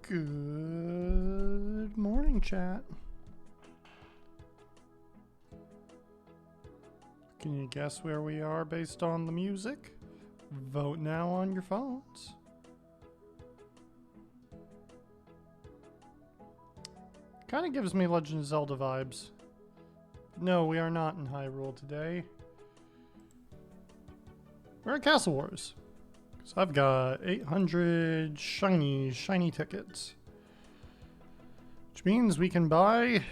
Good morning, chat. Can you guess where we are based on the music? Vote now on your phones. Kind of gives me Legend of Zelda vibes. No, we are not in Hyrule today. We're at Castle Wars. So I've got 800 shiny tickets. Which means we can buy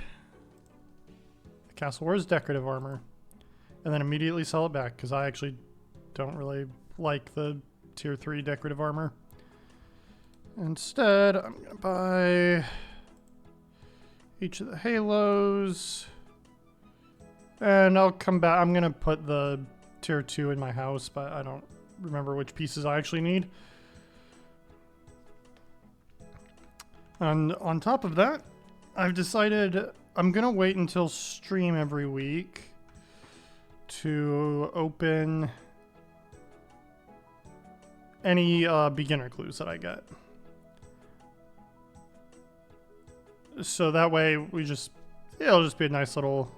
the Castle Wars decorative armor. And then immediately sell it back, because I actually don't really like the tier 3 decorative armor. Instead, I'm going to buy each of the halos. And I'll come back. I'm going to put the tier 2 in my house, but I don't remember which pieces I actually need. And on top of that, I've decided I'm going to wait until stream every week to open any beginner clues that I get. So that way it'll just be a nice little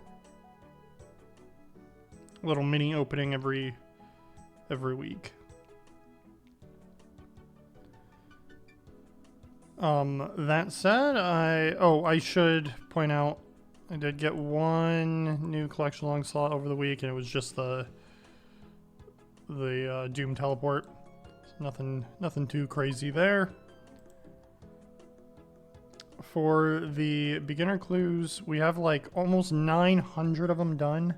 mini opening every week. That said, I should point out I did get one new collection log slot over the week, and it was just the Doom teleport. Nothing too crazy there. For the beginner clues, we have like almost 900 of them done,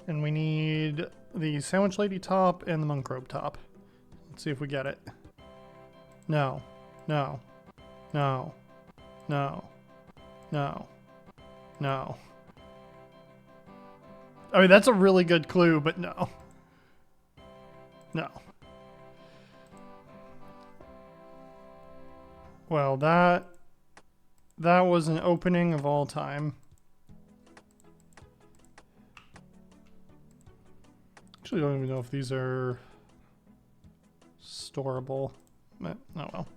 and we need the Sandwich Lady top and the Monk Robe top. Let's see if we get it. No. No. No. No. No. No. I mean, that's a really good clue, but no. No. Well, that was an opening of all time. Actually, I don't even know if these are storable. But, oh well.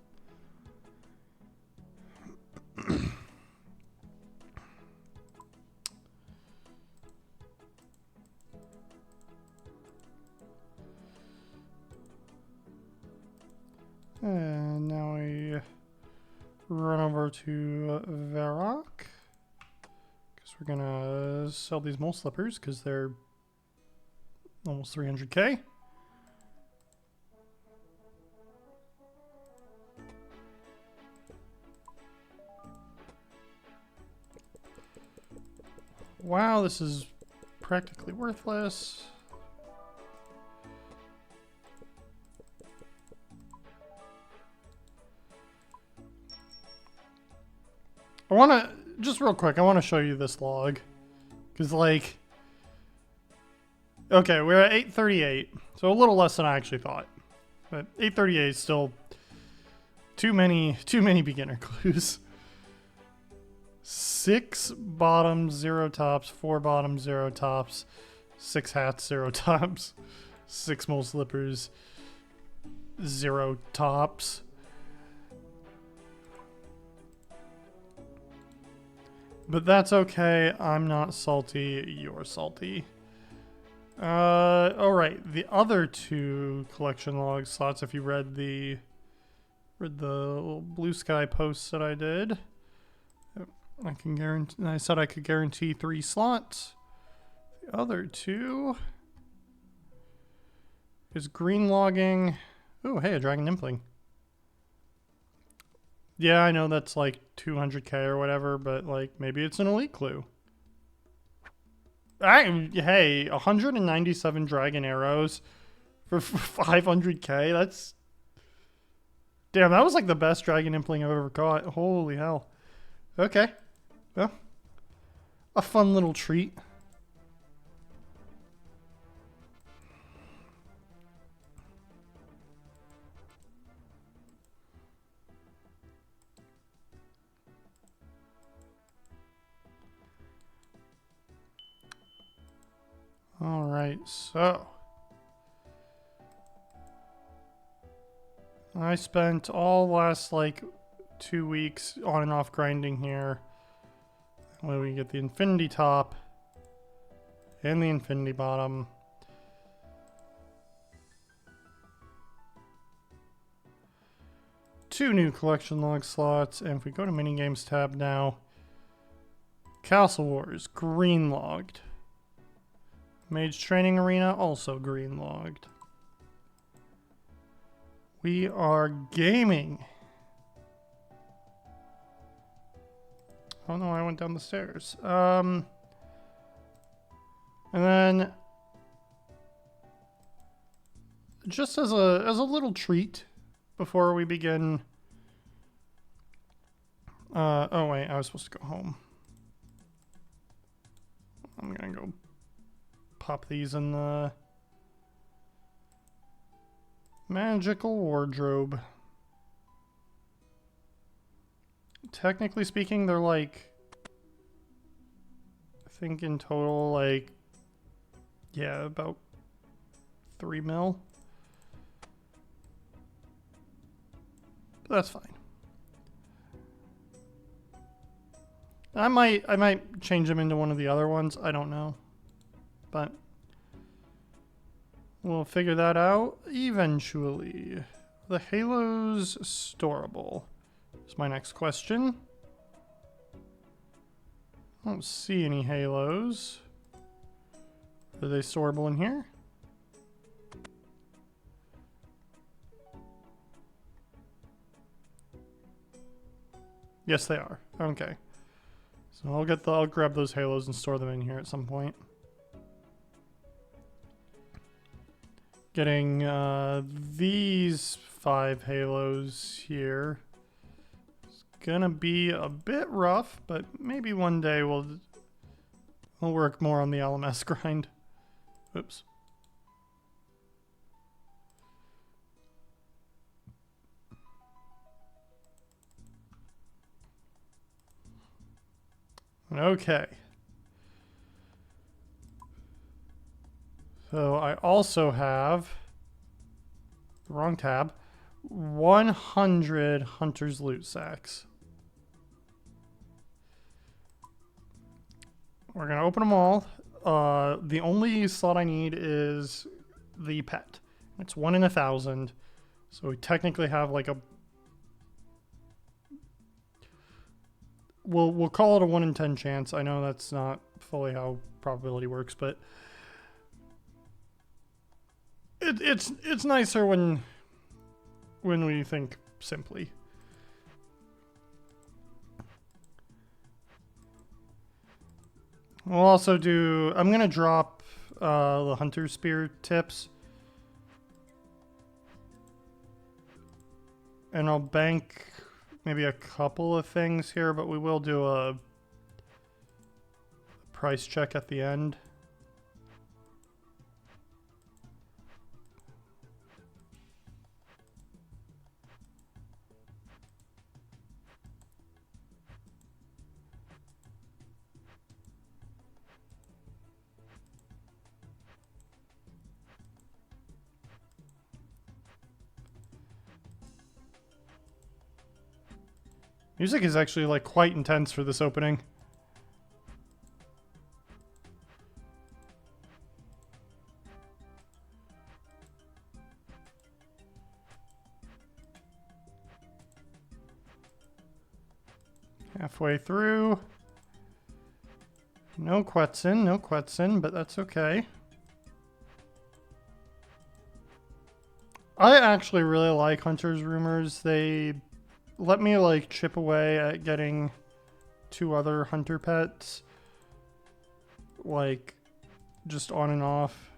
And now we run over to Varrock, because we're gonna sell these mole slippers because they're almost 300k. Wow, this is practically worthless. Just real quick, I want to show you this log. Because, like, okay, we're at 838, so a little less than I actually thought. But 838 is still too many beginner clues. 6 bottoms, 0 tops, 4 bottoms, 0 tops, 6 hats, 0 tops, 6 mole slippers, 0 tops. But that's okay. I'm not salty. You're salty. Alright. The other 2 collection log slots, if you read the little blue sky posts that I did, I said I could guarantee 3 slots. The other 2 is green logging. Oh, hey, a dragon nympling. Yeah, I know that's like 200k or whatever, but like maybe it's an elite clue. Hey, 197 dragon arrows for 500k. That's damn. That was like the best dragon impling I've ever caught. Holy hell. Okay, well, a fun little treat. Alright, so I spent all last like 2 weeks on and off grinding here. Where we get the infinity top and the infinity bottom. Two new collection log slots, and if we go to minigames tab now, Castle Wars green logged. Mage Training Arena also green logged. We are gaming. Oh no, I went down the stairs. And then just as a little treat before we begin. Oh wait, I was supposed to go home. I'm gonna go pop these in the magical wardrobe. Technically speaking, they're like, I think in total, like, yeah, about 3 mil. But that's fine. I might change them into one of the other ones. I don't know. But we'll figure that out eventually. The Halo's storable is my next question. I don't see any Halos. Are they storable in here? Yes, they are. Okay. So I'll grab those Halos and store them in here at some point. Getting these 5 Halos here is gonna be a bit rough, but maybe one day we'll work more on the LMS grind. Oops. Okay. So I also have, wrong tab, 100 Hunter's Loot Sacks. We're going to open them all. The only slot I need is the pet. It's 1 in 1,000. So we technically have like a... We'll call it a 1 in 10 chance. I know that's not fully how probability works, but... It's nicer when we think simply. We'll also do... I'm going to drop the Hunter Spear tips. And I'll bank maybe a couple of things here, but we will do a price check at the end. Music is actually like quite intense for this opening. Halfway through. No Quetzin, but that's okay. I actually really like Hunter's Rumors. They let me like chip away at getting 2 other hunter pets, like just on and off.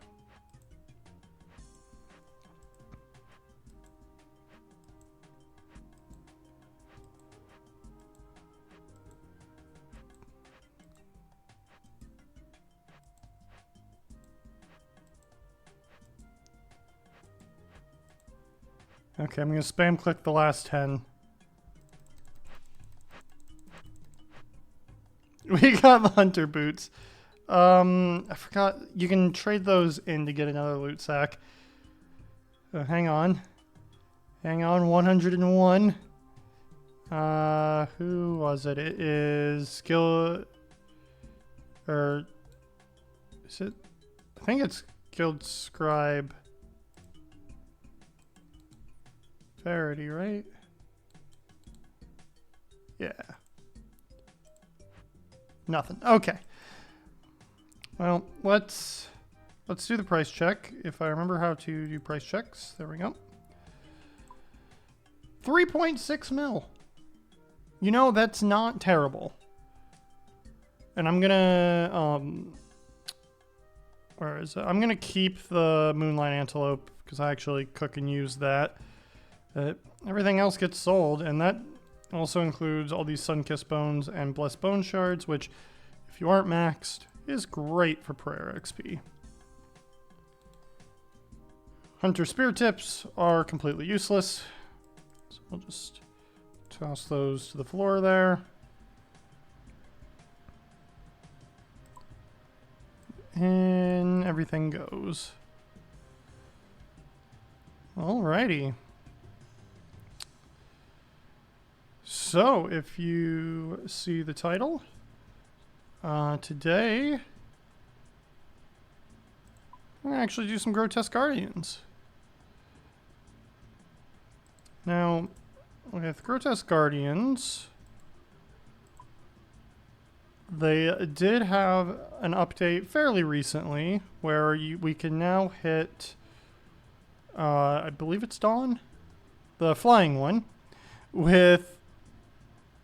Okay, I'm gonna spam click the last 10. We got the hunter boots. I forgot you can trade those in to get another loot sack. Hang on. 101. Who was it? It is skill, or is it? I think it's Guild Scribe Verity, right? Yeah. Nothing. Okay. Well, let's do the price check. If I remember how to do price checks, there we go. 3.6 mil. You know, that's not terrible. And I'm gonna where is it? I'm gonna keep the Moonlight Antelope because I actually cook and use that. Everything else gets sold, and that also includes all these Sunkissed Bones and Blessed Bone Shards, which, if you aren't maxed, is great for prayer XP. Hunter Spear Tips are completely useless, so we'll just toss those to the floor there. And everything goes. Alrighty. So, if you see the title, today, I'm going to actually do some Grotesque Guardians. Now, with Grotesque Guardians, they did have an update fairly recently where we can now hit, I believe it's Dawn, the flying one, with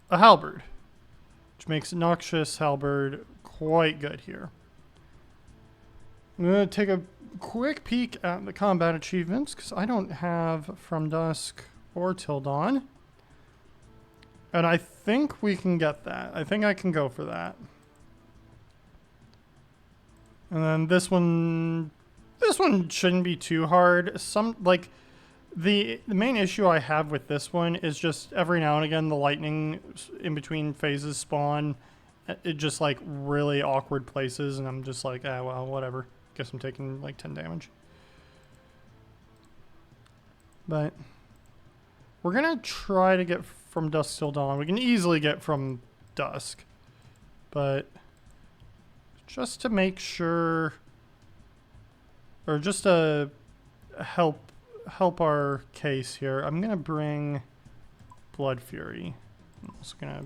a halberd, which makes Noxious Halberd quite good here. I'm going to take a quick peek at the combat achievements because I don't have From Dusk or Till Dawn. And I think we can get that. I think I can go for that. And then this one shouldn't be too hard. The main issue I have with this one is just every now and again the lightning in between phases spawn. It just like really awkward places, and I'm just like, ah, well, whatever. Guess I'm taking like 10 damage. But we're gonna try to get From Dusk Till Dawn. We can easily get From Dusk, but just to make sure, or just to help our case here, I'm gonna bring Blood Fury. I'm also gonna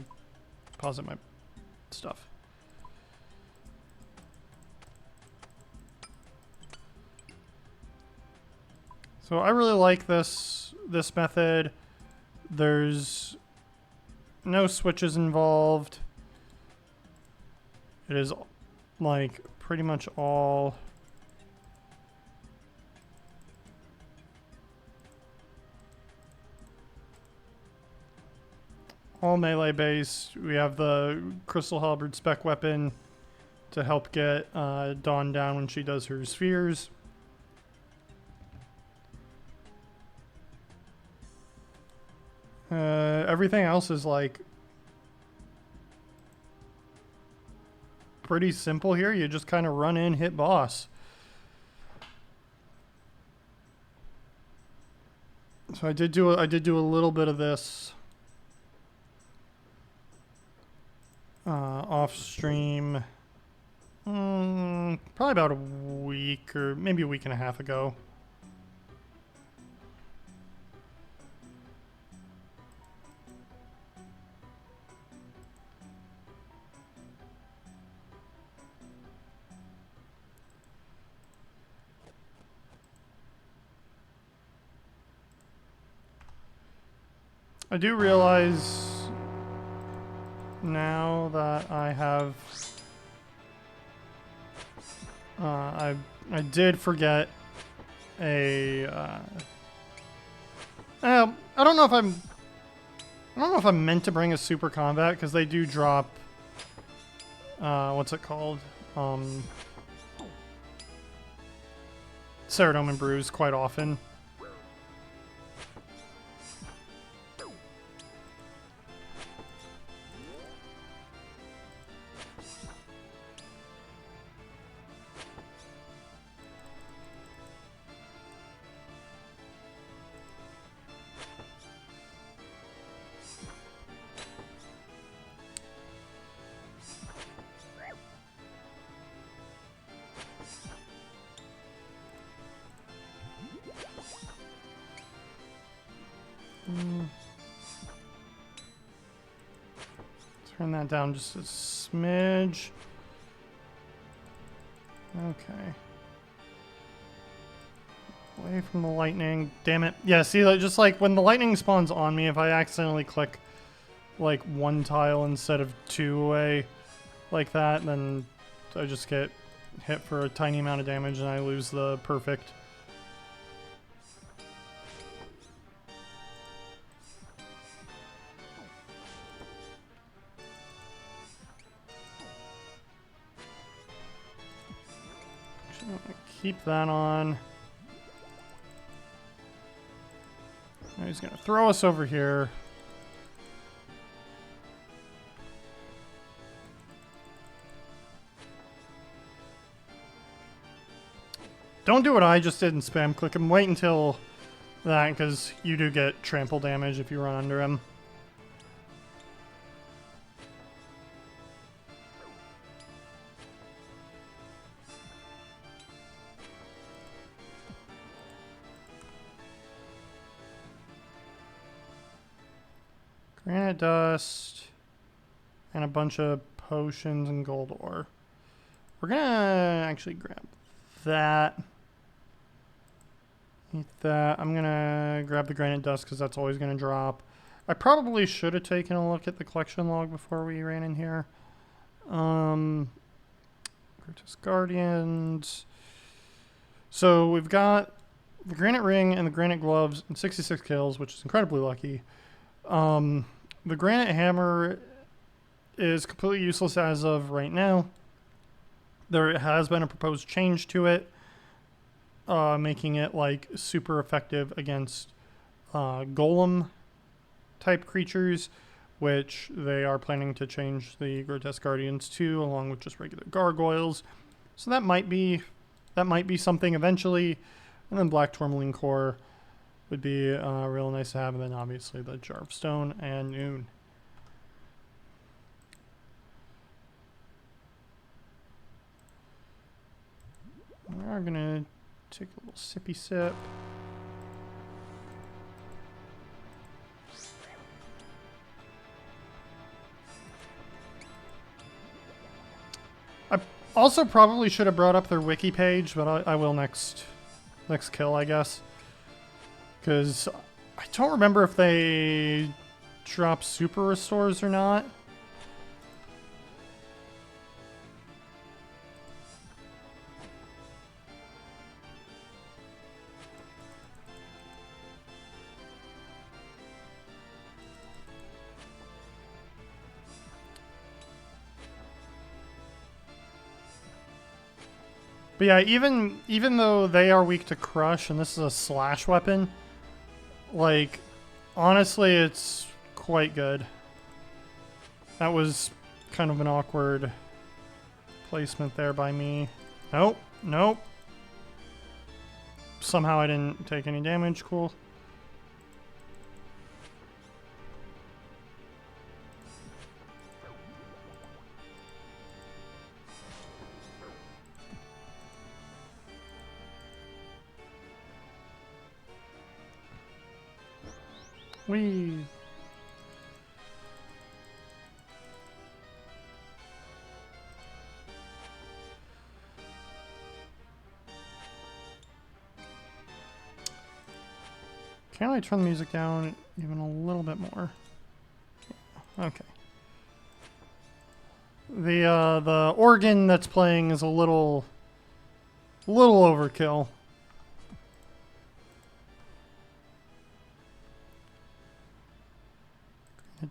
pause my stuff. So I really like this method. There's no switches involved. It is like pretty much all melee based. We have the Crystal Halberd spec weapon to help get Dawn down when she does her spheres. Everything else is like pretty simple here. You just kind of run in, hit boss. So I did do a little bit of this off stream, probably about a week or maybe a week and a half ago. I do realize now that I have I did forget a I don't know if I'm meant to bring a super combat because they do drop what's it called, Ceridome and Bruise quite often. Turn that down just a smidge. Okay. Away from the lightning. Damn it. Yeah, see, like, just like when the lightning spawns on me, if I accidentally click like one tile instead of two away like that, then I just get hit for a tiny amount of damage and I lose the perfect. Actually, I'm gonna keep that on. Now he's gonna throw us over here. Don't do what I just did and spam click him. Wait until that, because you do get trample damage if you run under him. Granite dust and a bunch of potions and gold ore. We're gonna actually grab that. Eat that. I'm gonna grab the granite dust because that's always gonna drop. I probably should have taken a look at the collection log before we ran in here. Grotesque Guardians. So we've got the granite ring and the granite gloves and 66 kills, which is incredibly lucky. The granite hammer is completely useless as of right now. There has been a proposed change to it, making it like super effective against golem type creatures, which they are planning to change the Grotesque Guardians to, along with just regular gargoyles. So that might be something eventually. And then Black Tourmaline Core would be real nice to have, and then obviously the Jar of Stone and Noon. We are gonna take a little sippy sip. I also probably should have brought up their wiki page, but I will next kill, I guess. Because I don't remember if they drop super restores or not. But yeah, even though they are weak to crush, and this is a slash weapon, like, honestly, it's quite good. That was kind of an awkward placement there by me. Nope, nope. Somehow I didn't take any damage, cool. Whee! Can I turn the music down even a little bit more? Okay. The organ that's playing is a little overkill.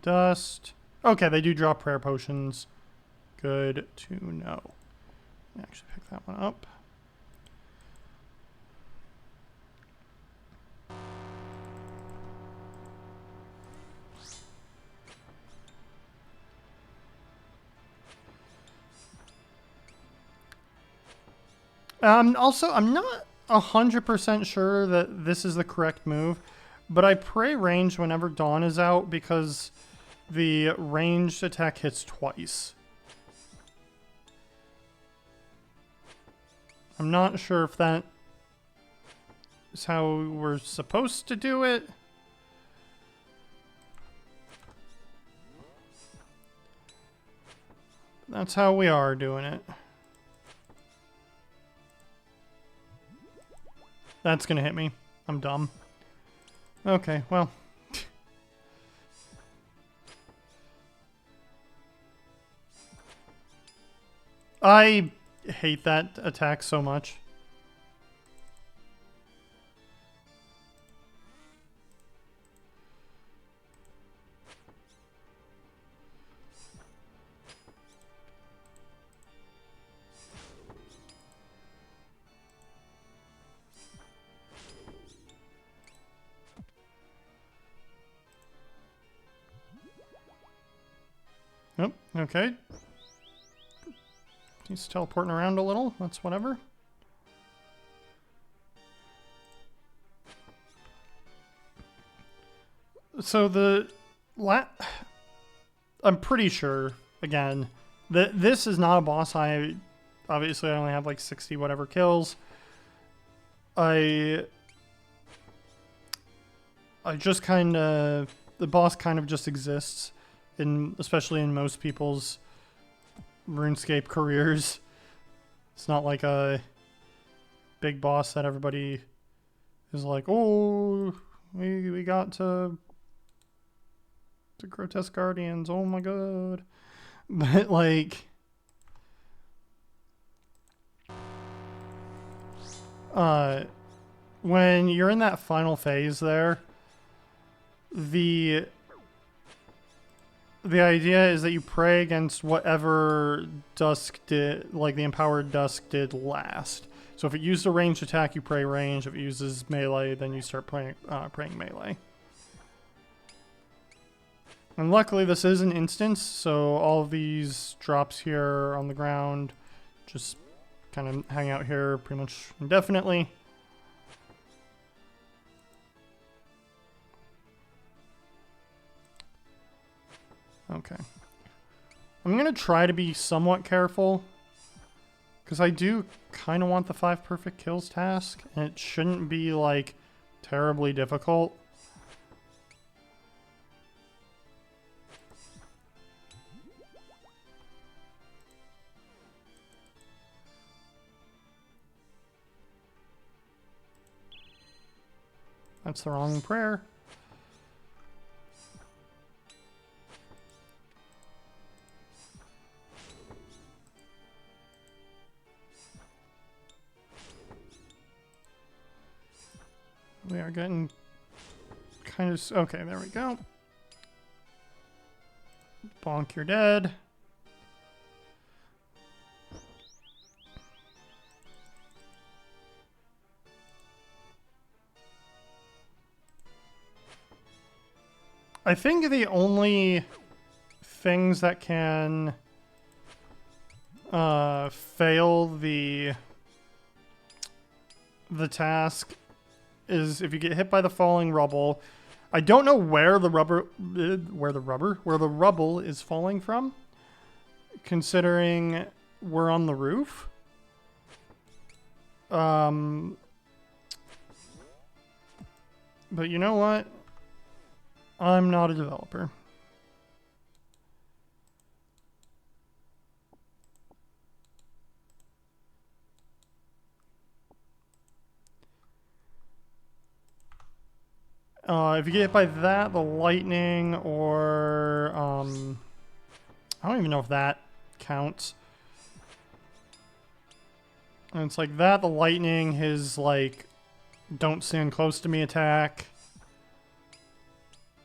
Dust. Okay, they do drop prayer potions. Good to know. Actually pick that one up. Also, I'm not 100% sure that this is the correct move, but I pray range whenever Dawn is out because the ranged attack hits twice. I'm not sure if that is how we're supposed to do it. That's how we are doing it. That's gonna hit me. I'm dumb. Okay, well. I hate that attack so much. Oh, okay. He's teleporting around a little. That's whatever. So I'm pretty sure, again, that this is not a boss. Obviously I only have like 60 whatever kills. I just kind of, the boss kind of just exists, especially in most people's RuneScape careers. It's not like a big boss that everybody is like, oh, we got to Grotesque Guardians, oh my god. But like, when you're in that final phase there, the idea is that you pray against whatever Dusk did, like the Empowered Dusk did last. So if it used a ranged attack, you pray range. If it uses melee, then you start praying melee. And luckily this is an instance, so all of these drops here on the ground just kind of hang out here pretty much indefinitely. Okay. I'm going to try to be somewhat careful, because I do kind of want the 5 perfect kills task, and it shouldn't be, like, terribly difficult. That's the wrong prayer. We are getting kind of... Okay, there we go. Bonk, you're dead. I think the only things that can fail the task is if you get hit by the falling rubble. I don't know where the rubble is falling from, considering we're on the roof. But you know what? I'm not a developer. If you get hit by that, the lightning, or I don't even know if that counts. And it's like that, the lightning, his like don't stand close to me attack.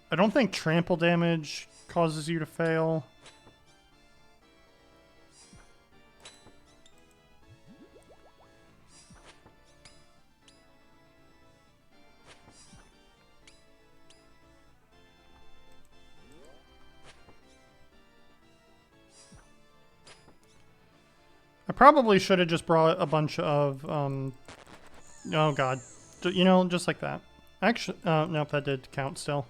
I don't think trample damage causes you to fail. I probably should have just brought a bunch of, oh god. You know, just like that. Actually, nope, that did count still.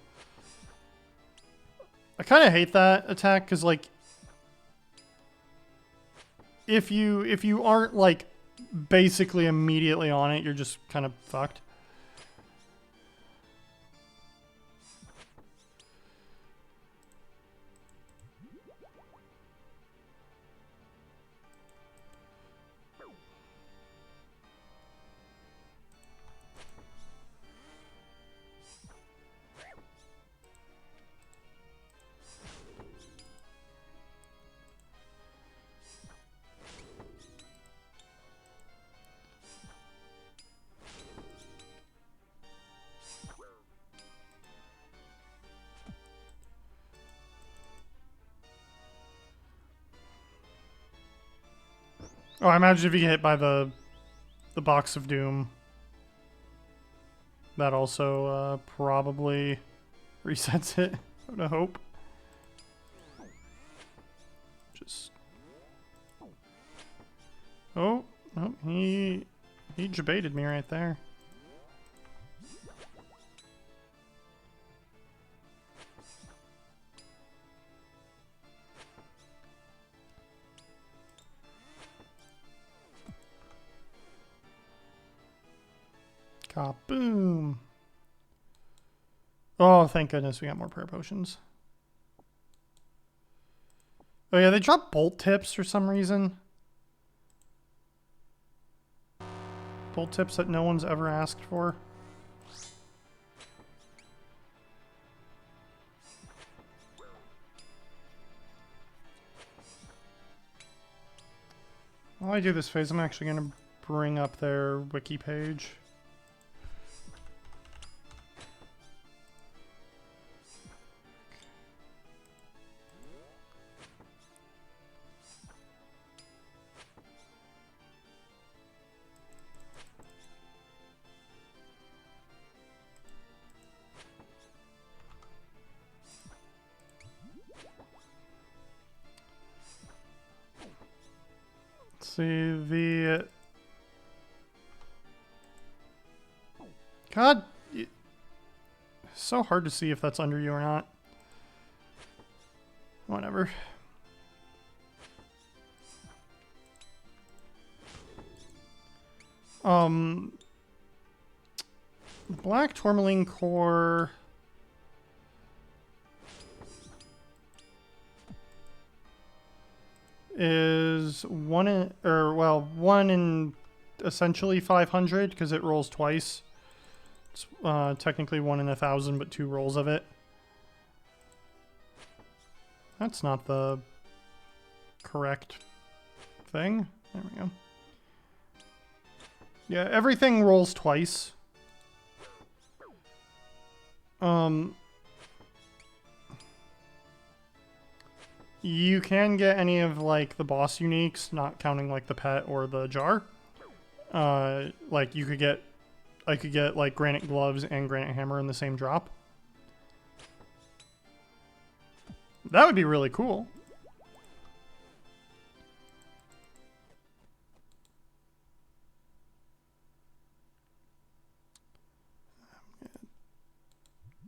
I kind of hate that attack, because, like, if you aren't, like, basically immediately on it, you're just kind of fucked. Oh, I imagine if you get hit by the box of doom, that also probably resets it. I would hope. Just. Oh, no, he jebaited me right there. Kaboom. Oh, thank goodness we got more prayer potions. Oh yeah, they drop bolt tips for some reason. Bolt tips that no one's ever asked for. While I do this phase, I'm actually going to bring up their wiki page. See the God, it's so hard to see if that's under you or not. Whatever. Black Tourmaline Core. Is one in essentially 500 because it rolls twice. It's technically 1 in 1,000, but 2 rolls of it. That's not the correct thing. There we go. Yeah, everything rolls twice. You can get any of, like, the boss uniques, not counting, like, the pet or the jar. Like, I could get, like, granite gloves and granite hammer in the same drop. That would be really cool.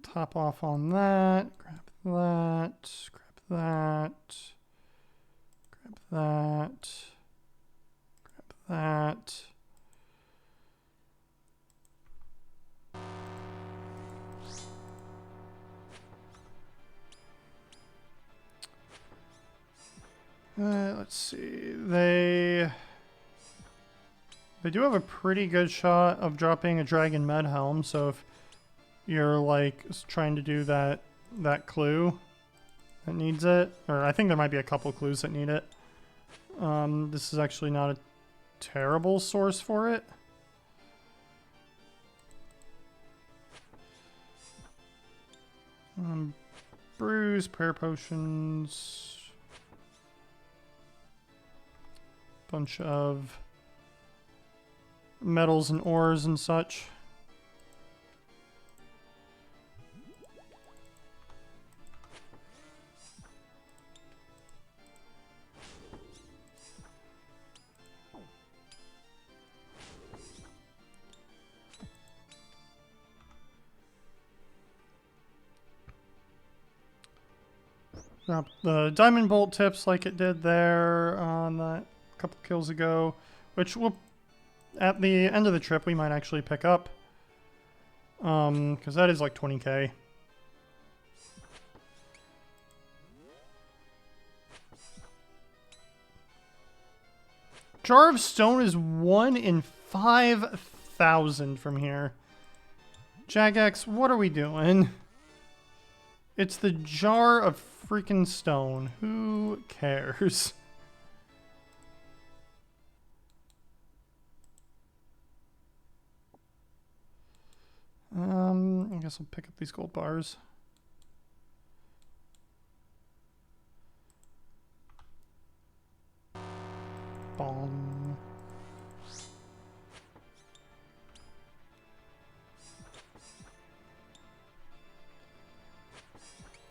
Top off on that. Grab that. Grab that. Grab that. Grab that. Let's see. They do have a pretty good shot of dropping a dragon med helm, so if you're like trying to do that clue that needs it, or I think there might be a couple clues that need it. This is actually not a terrible source for it. Brews, prayer potions, bunch of metals and ores and such. Drop the diamond bolt tips like it did there on that couple kills ago, which will, at the end of the trip, we might actually pick up. Because that is like 20k. Jar of Stone is 1 in 5,000 from here. Jagex, what are we doing? It's the Jar of freaking Stone. Who cares? I guess I'll pick up these gold bars. Bong.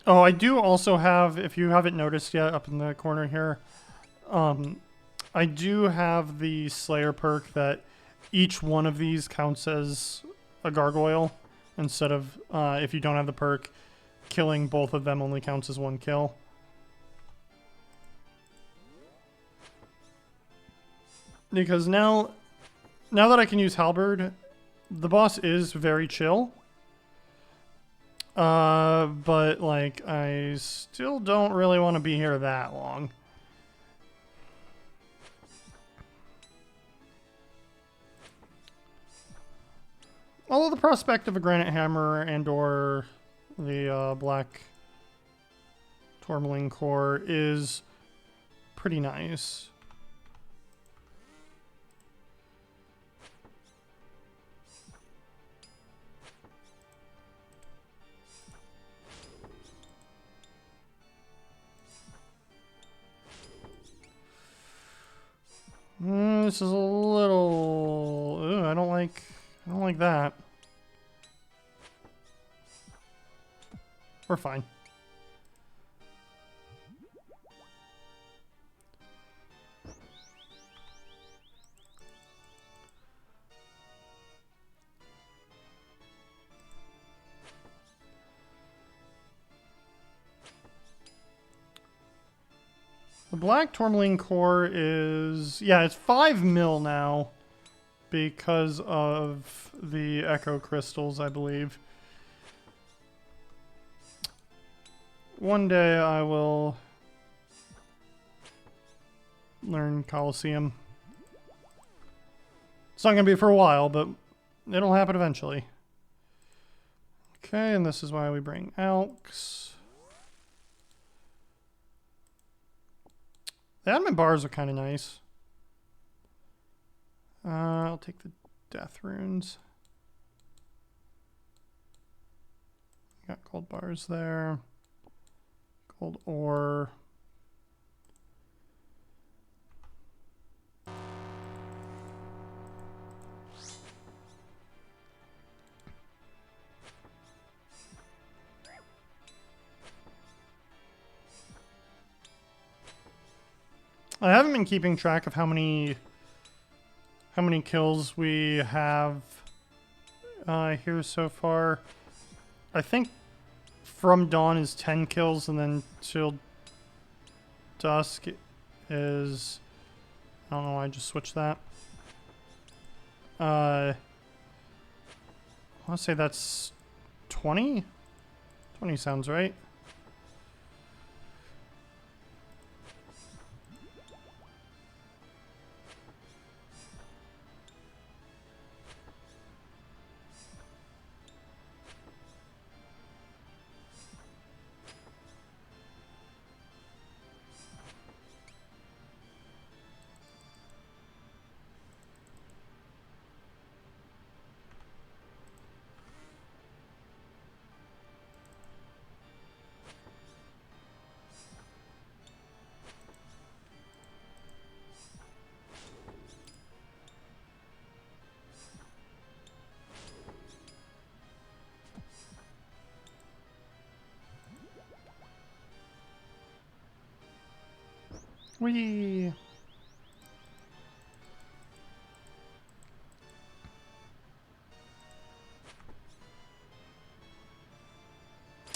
Oh, I do also have, if you haven't noticed yet, up in the corner here, I do have the Slayer perk that each one of these counts as a gargoyle instead of, if you don't have the perk, killing both of them only counts as one kill. Because now that I can use Halberd, the boss is very chill. But like, I still don't really want to be here that long. Although the prospect of a granite hammer and or the black tourmaline core is pretty nice. This is a little... Ooh, I don't like that. We're fine. The black tourmaline core is... Yeah, it's 5 mil now because of the echo crystals, I believe. One day I will learn Colosseum. It's not going to be for a while, but it'll happen eventually. Okay, and this is why we bring Alks. The admin bars are kind of nice. I'll take the death runes. Got gold bars there. Gold ore. I haven't been keeping track of how many kills we have here so far. I think From Dawn is 10 kills, and then till Dusk is... I don't know why I just switched that. I want to say that's 20? 20 sounds right. Whee!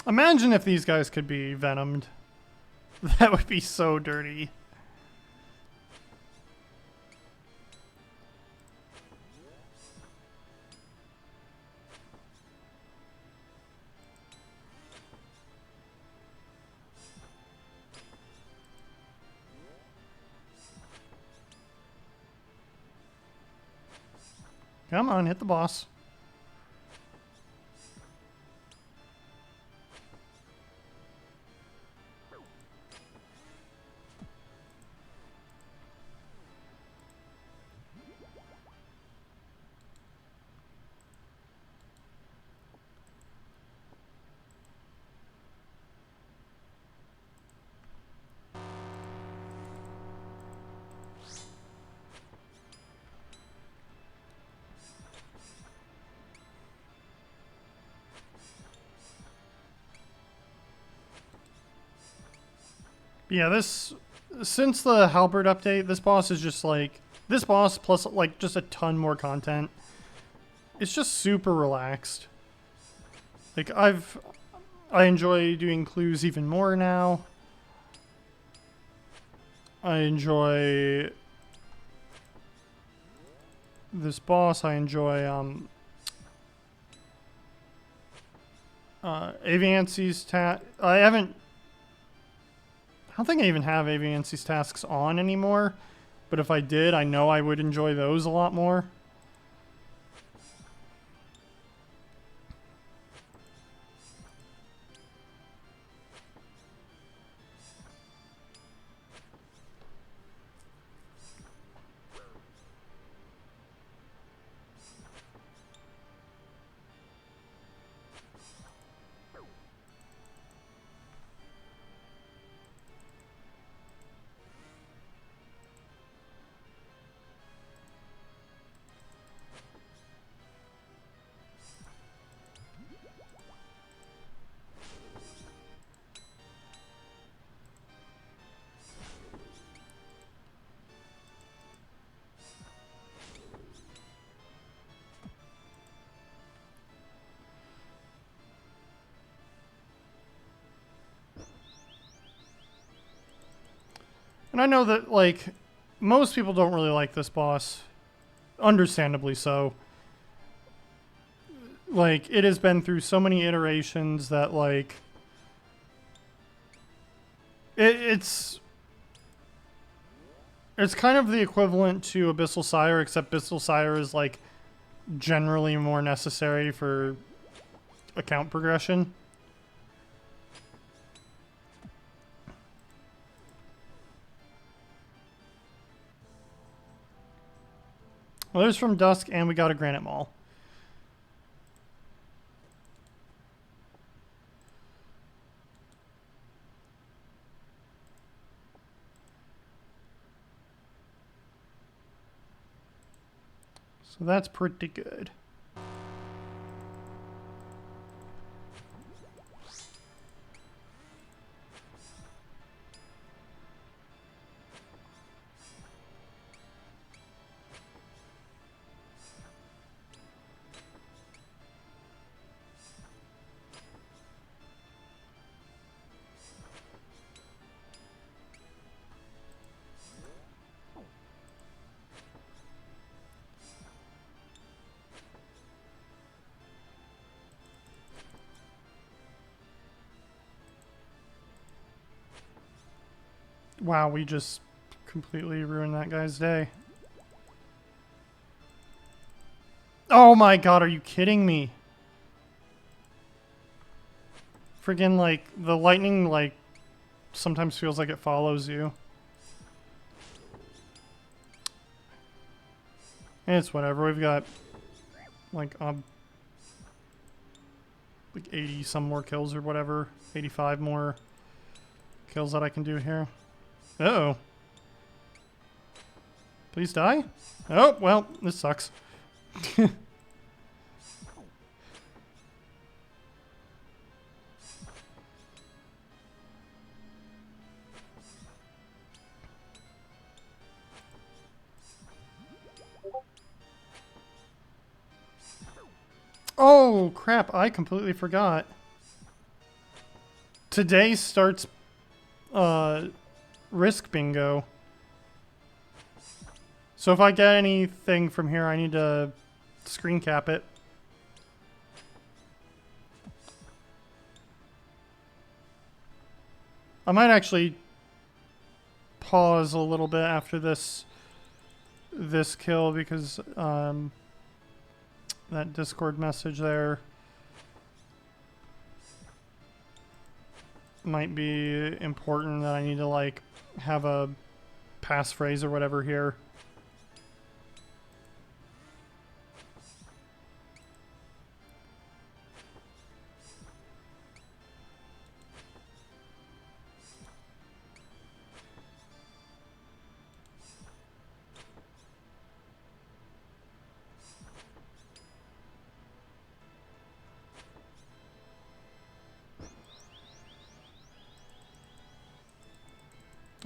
Imagine if these guys could be venomed. That would be so dirty. Come on, hit the boss. Yeah, since the Halberd update, this boss is just like, this boss plus like just a ton more content. It's just super relaxed. Like I enjoy doing clues even more now. I enjoy this boss. I enjoy Aviancy's I don't think I even have Aviancy's tasks on anymore, but if I did, I know I would enjoy those a lot more. And I know that, like, most people don't really like this boss. Understandably so. Like, it has been through so many iterations that, like, it's kind of the equivalent to Abyssal Sire, except Abyssal Sire is, like, generally more necessary for account progression. Well, there's From Dusk, and we got a Granite Mall. So that's pretty good. Wow, we just completely ruined that guy's day. Oh my god, are you kidding me? Friggin', like, the lightning, like, sometimes feels like it follows you. It's whatever, we've got, like 80 some more kills or whatever. 85 more kills that I can do here. Uh-oh. Please die? Oh, well, this sucks. Oh, crap, I completely forgot. Today starts Risk Bingo. So if I get anything from here, I need to screen cap it. I might actually pause a little bit after this kill because that Discord message there might be important, that I need to like have a passphrase or whatever here.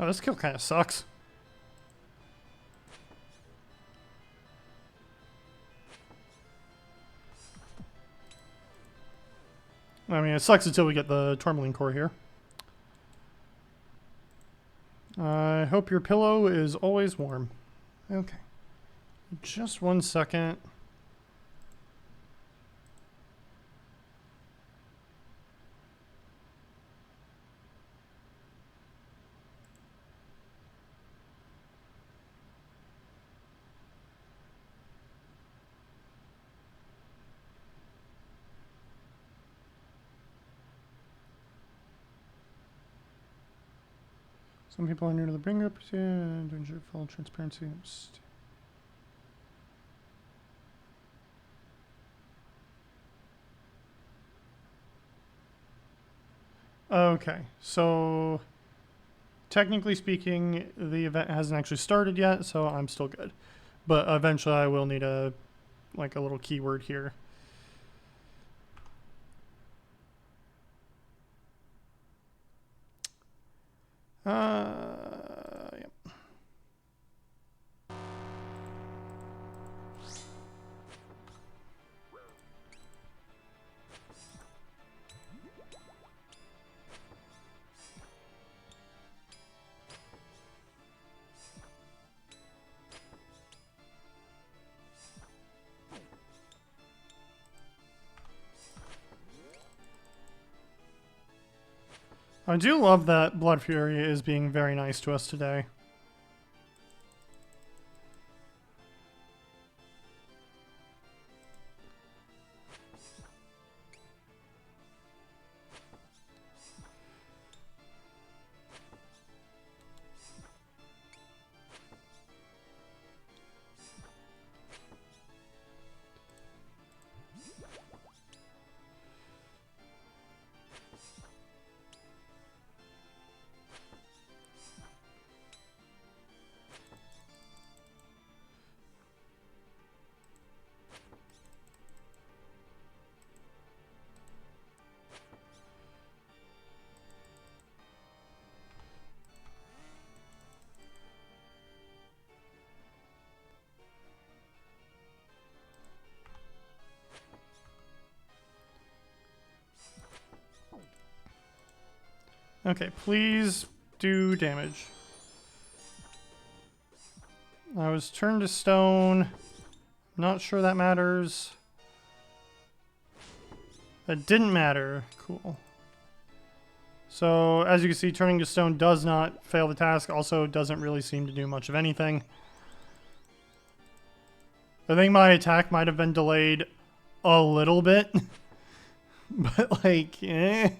Oh, this kill kind of sucks. I mean, it sucks until we get the tourmaline core here. I hope your pillow is always warm. Okay. Just 1 second. Some people are new to the bring up, yeah, to ensure full transparency. Okay, so technically speaking, the event hasn't actually started yet, so I'm still good. But eventually I will need a little keyword here. Yep. I do love that Blood Fury is being very nice to us today. Okay, please do damage. I was turned to stone. Not sure that matters. That didn't matter. Cool. So, as you can see, turning to stone does not fail the task. Also, doesn't really seem to do much of anything. I think my attack might have been delayed a little bit. But, like, eh.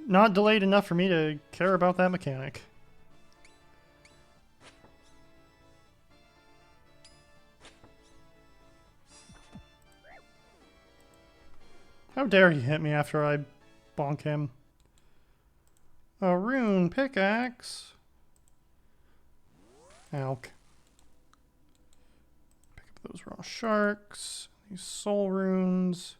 Not delayed enough for me to care about that mechanic. How dare he hit me after I bonk him? A rune pickaxe. Alk. Pick up those raw sharks. These soul runes.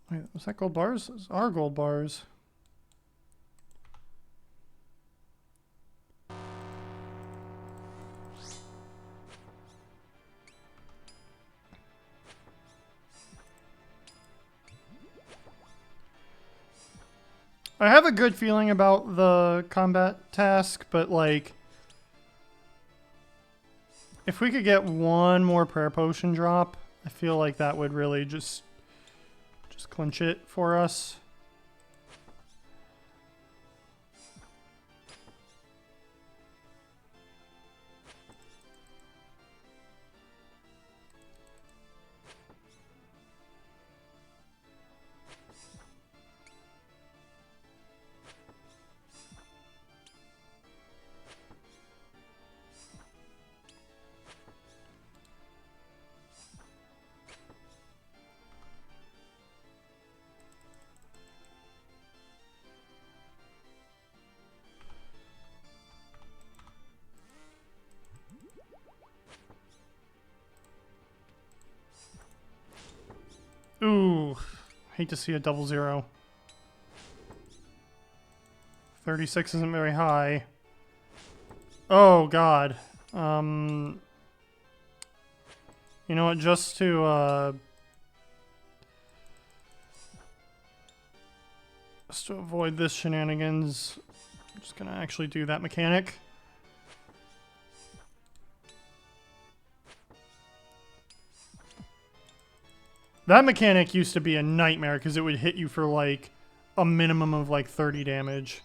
Wait, was that gold bars? Those are gold bars. I have a good feeling about the combat task, but like, if we could get one more prayer potion drop, I feel like that would really just clinch it for us. Ooh, hate to see a double zero. 36 isn't very high. Oh god. You know what, just to avoid this shenanigans, I'm just gonna actually do that mechanic. That mechanic used to be a nightmare because it would hit you for like a minimum of like 30 damage.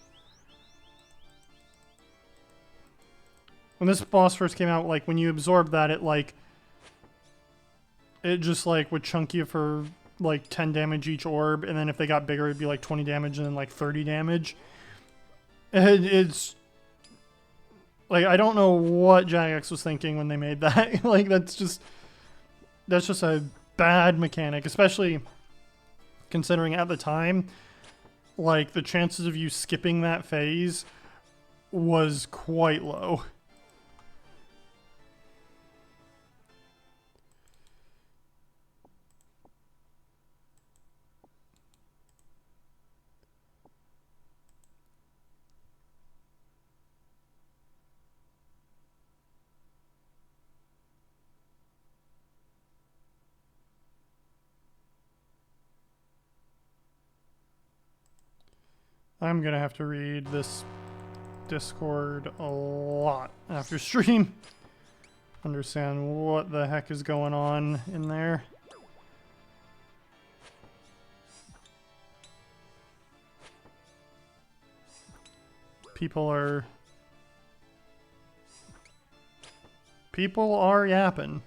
When this boss first came out, like when you absorbed that, it just like would chunk you for like 10 damage each orb, and then if they got bigger it'd be like 20 damage and then like 30 damage. It's like, I don't know what Jagex was thinking when they made that. Like that's just a bad mechanic, especially considering at the time, like the chances of you skipping that phase was quite low. I'm gonna have to read this Discord a lot after stream. Understand what the heck is going on in there. People are yapping.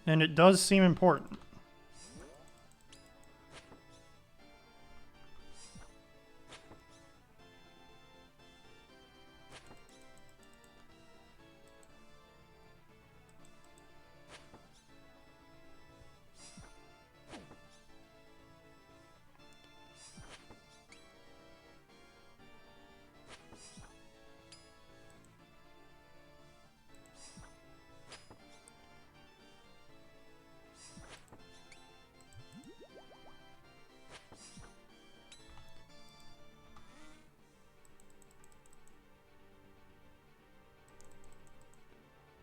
And it does seem important.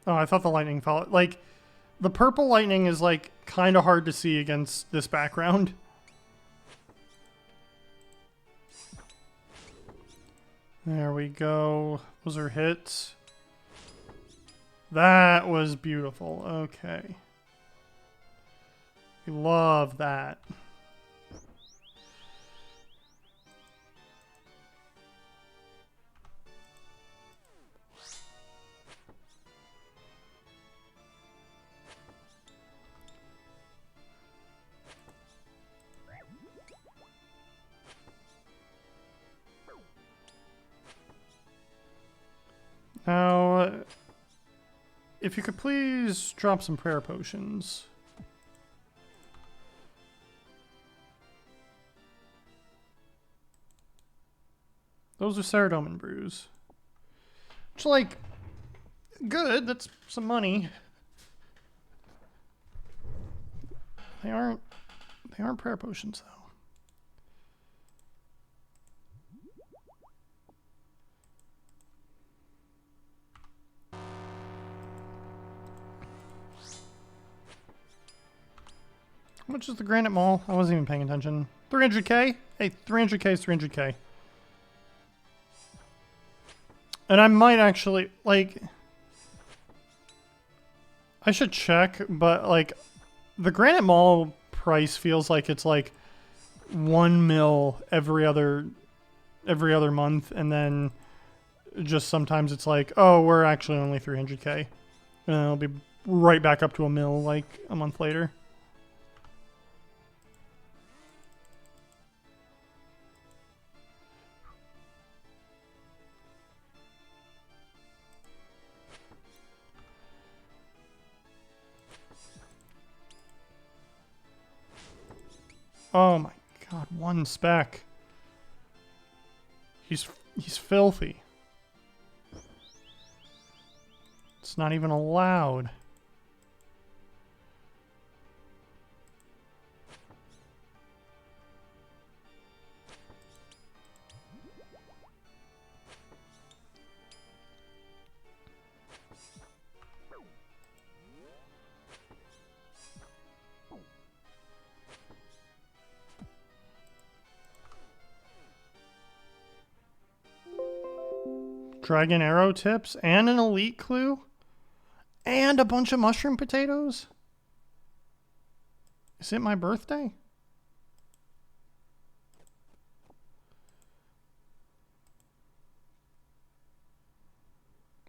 Oh, I thought the lightning fell. Like, the purple lightning is, like, kind of hard to see against this background. There we go. Those are hits. That was beautiful. Okay. We love that. Now, if you could please drop some prayer potions. Those are Saradomin brews. Which, like, good. That's some money. They aren't prayer potions, though. How much is the Granite Mall? I wasn't even paying attention. 300k? Hey, 300k is 300k. And I might actually, like... I should check, but, like... The Granite Mall price feels like it's, like... 1 mil every other month, and then... Just sometimes it's like, oh, we're actually only 300k. And then it'll be right back up to a mil, like, a month later. Oh my god, 1 spec. He's filthy. It's not even allowed. Dragon arrow tips and an elite clue and a bunch of mushroom potatoes. Is it my birthday?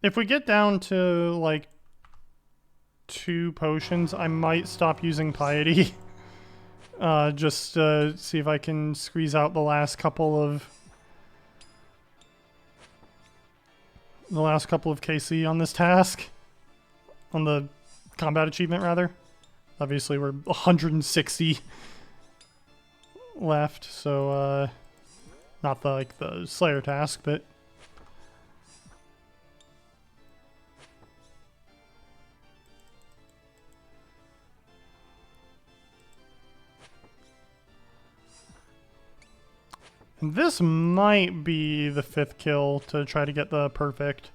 If we get down to like 2 potions, I might stop using piety. Just see if I can squeeze out the last couple of KC on this task. On the combat achievement, rather. Obviously, we're 160 left, so not the Slayer task, but and this might be the 5th kill to try to get the perfect.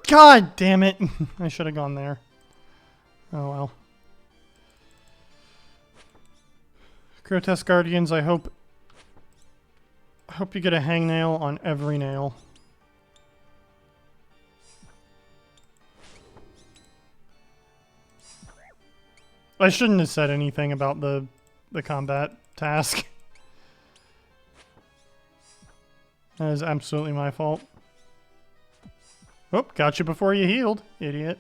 God damn it! I should have gone there. Oh well. Grotesque Guardians, I hope you get a hangnail on every nail. I shouldn't have said anything about the combat task. That is absolutely my fault. Oh, got you before you healed, idiot.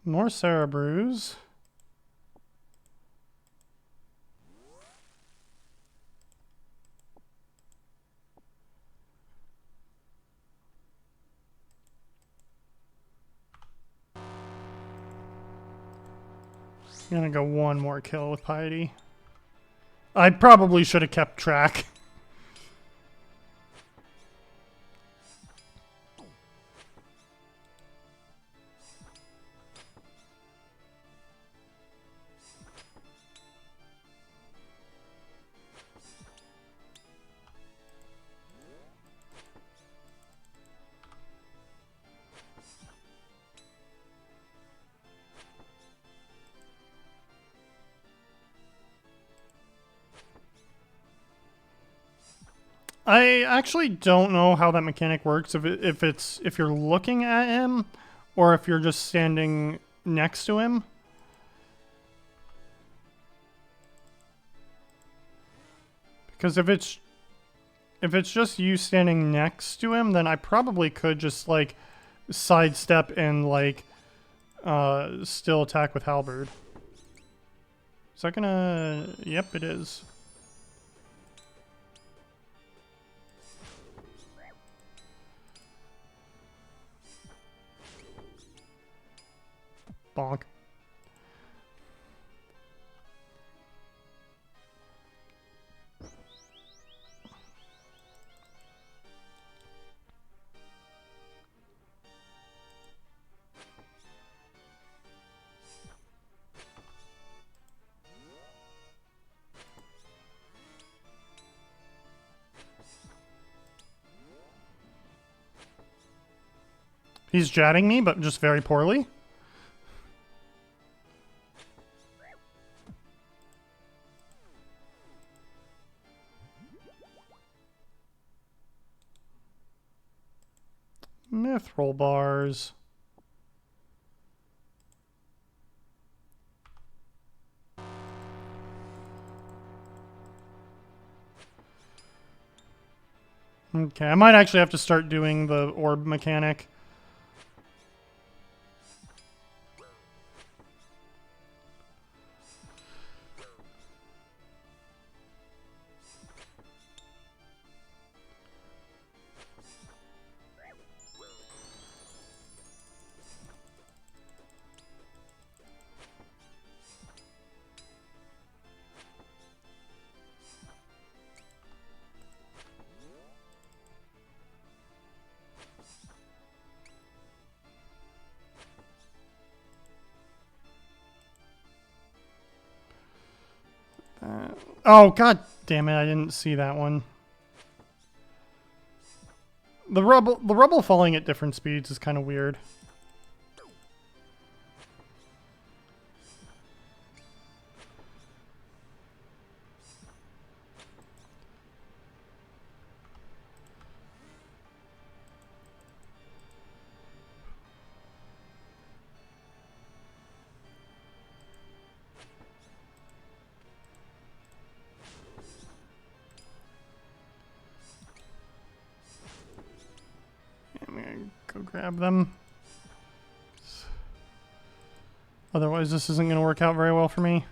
More Cerebrews. I'm gonna go one more kill with Piety. I probably should have kept track. I actually don't know how that mechanic works. If you're looking at him, or if you're just standing next to him. Because if it's just you standing next to him, then I probably could just like sidestep and like still attack with halberd. Is that gonna? Yep, it is. Bonk. He's jatting me, but just very poorly. Mithril bars. Okay, I might actually have to start doing the orb mechanic. Oh, god damn it, I didn't see that one. The rubble falling at different speeds is kind of weird. I'm gonna go grab them. Otherwise, this isn't gonna work out very well for me.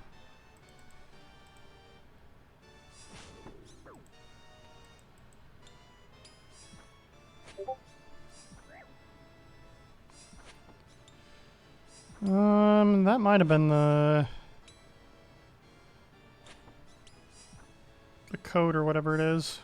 That might have been the code or whatever it is.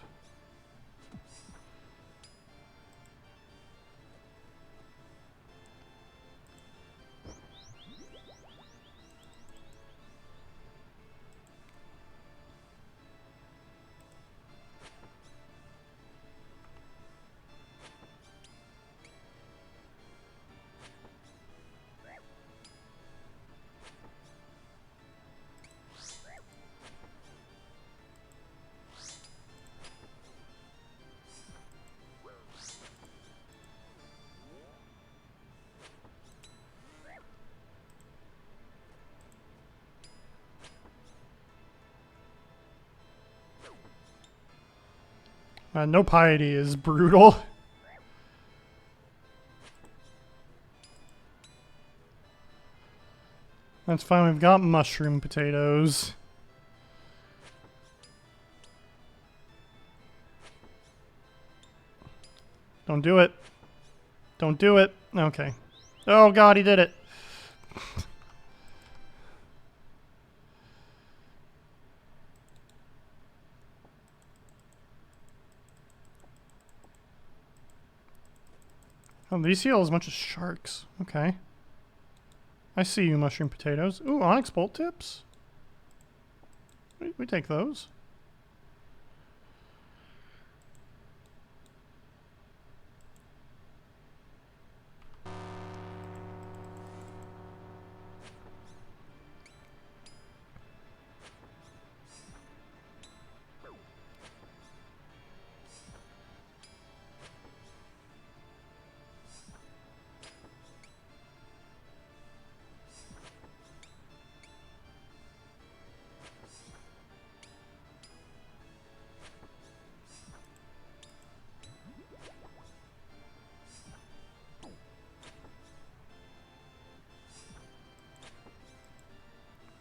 No piety is brutal. That's fine, we've got mushroom potatoes. Don't do it. Don't do it. Okay. Oh god, he did it. Oh, these heal as much as sharks. Okay. I see you, mushroom potatoes. Ooh, onyx bolt tips. We take those.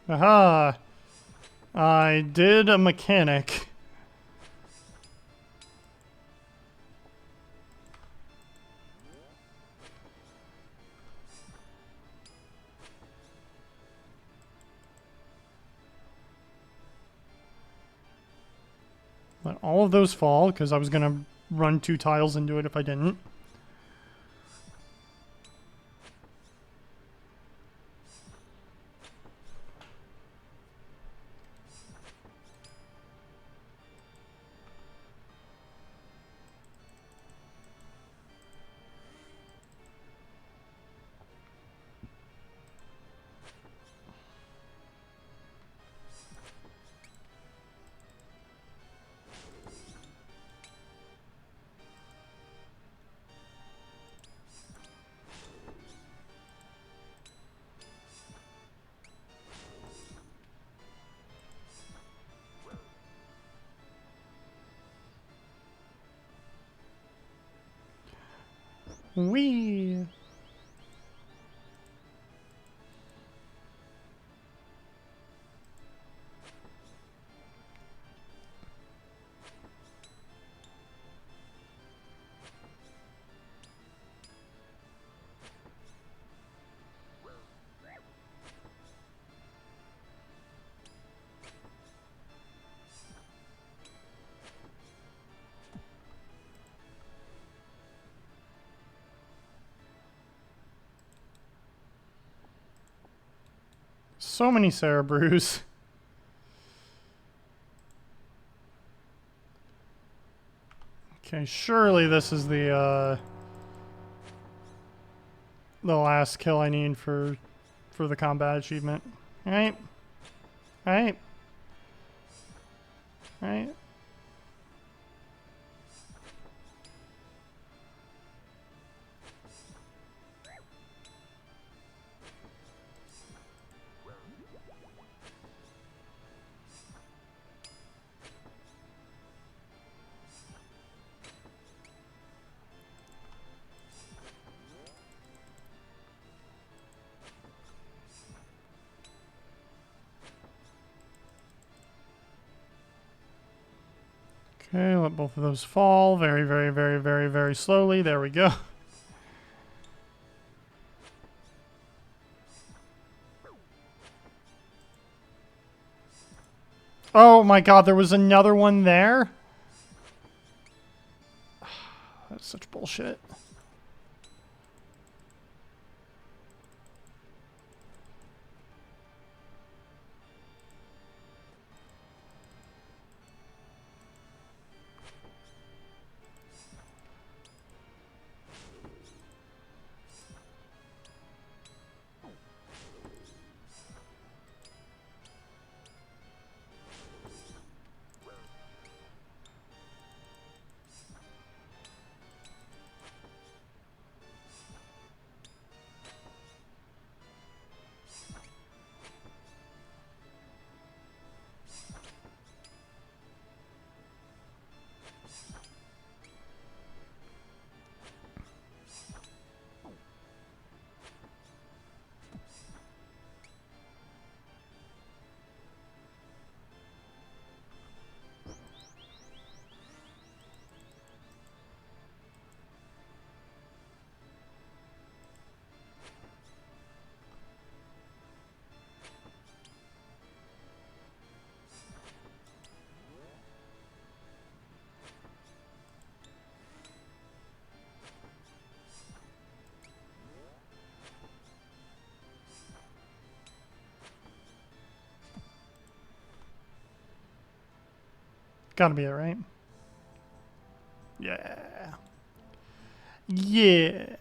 Aha! I did a mechanic. Let all of those fall, because I was going to run 2 tiles into it if I didn't. Whee! So many Cerebrews. Okay, surely this is the last kill I need for the combat achievement. Right? Right? Right? Okay, let both of those fall very, very, very, very, very slowly. There we go. Oh my god, there was another one there? That's such bullshit. Gotta be it, right? Yeah. Yeah.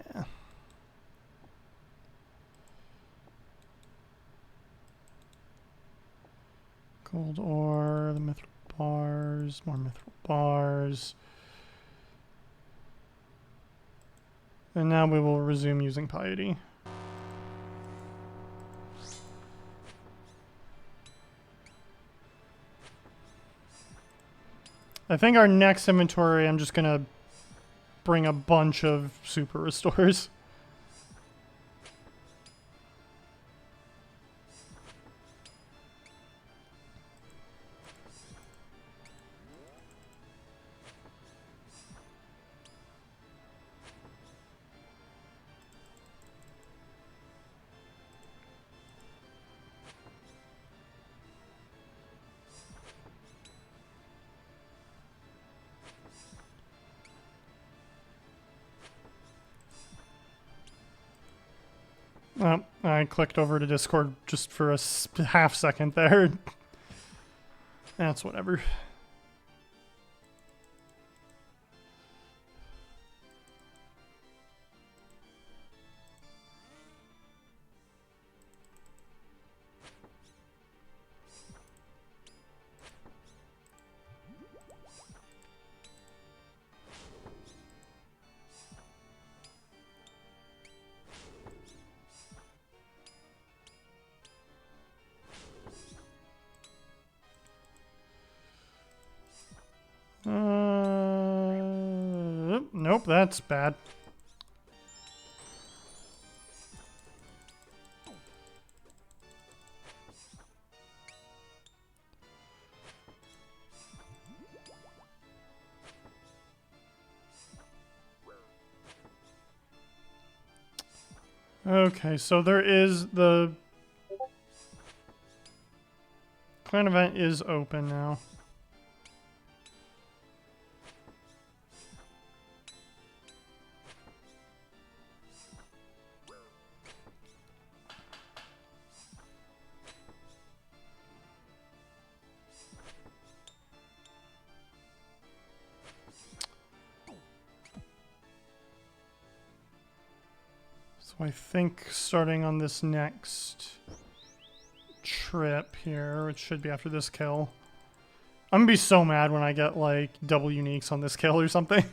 Gold ore, the mithril bars, more mithril bars. And now we will resume using piety. I think our next inventory, I'm just gonna bring a bunch of super restores. Oh, I clicked over to Discord just for a half second there. That's whatever. Nope, that's bad. Okay, so there is the clan event is open now. So I think starting on this next trip here, it should be after this kill. I'm gonna be so mad when I get like double uniques on this kill or something.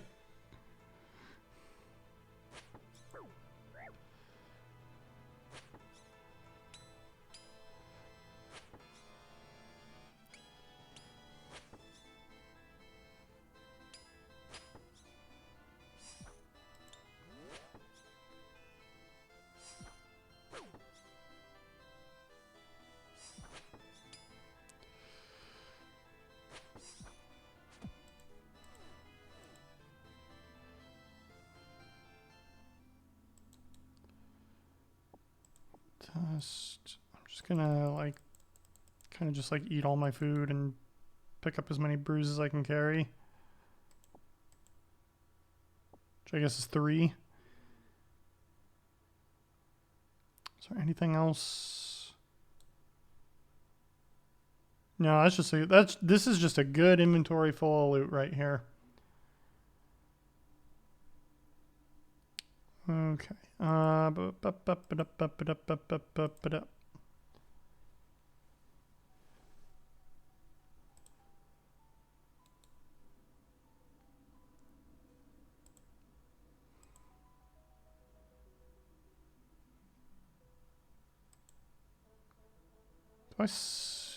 I'm just gonna like kind of just like eat all my food and pick up as many bruises as I can carry. Which I guess is 3. Is there anything else? No, that's just this is just a good inventory full of loot right here. Okay.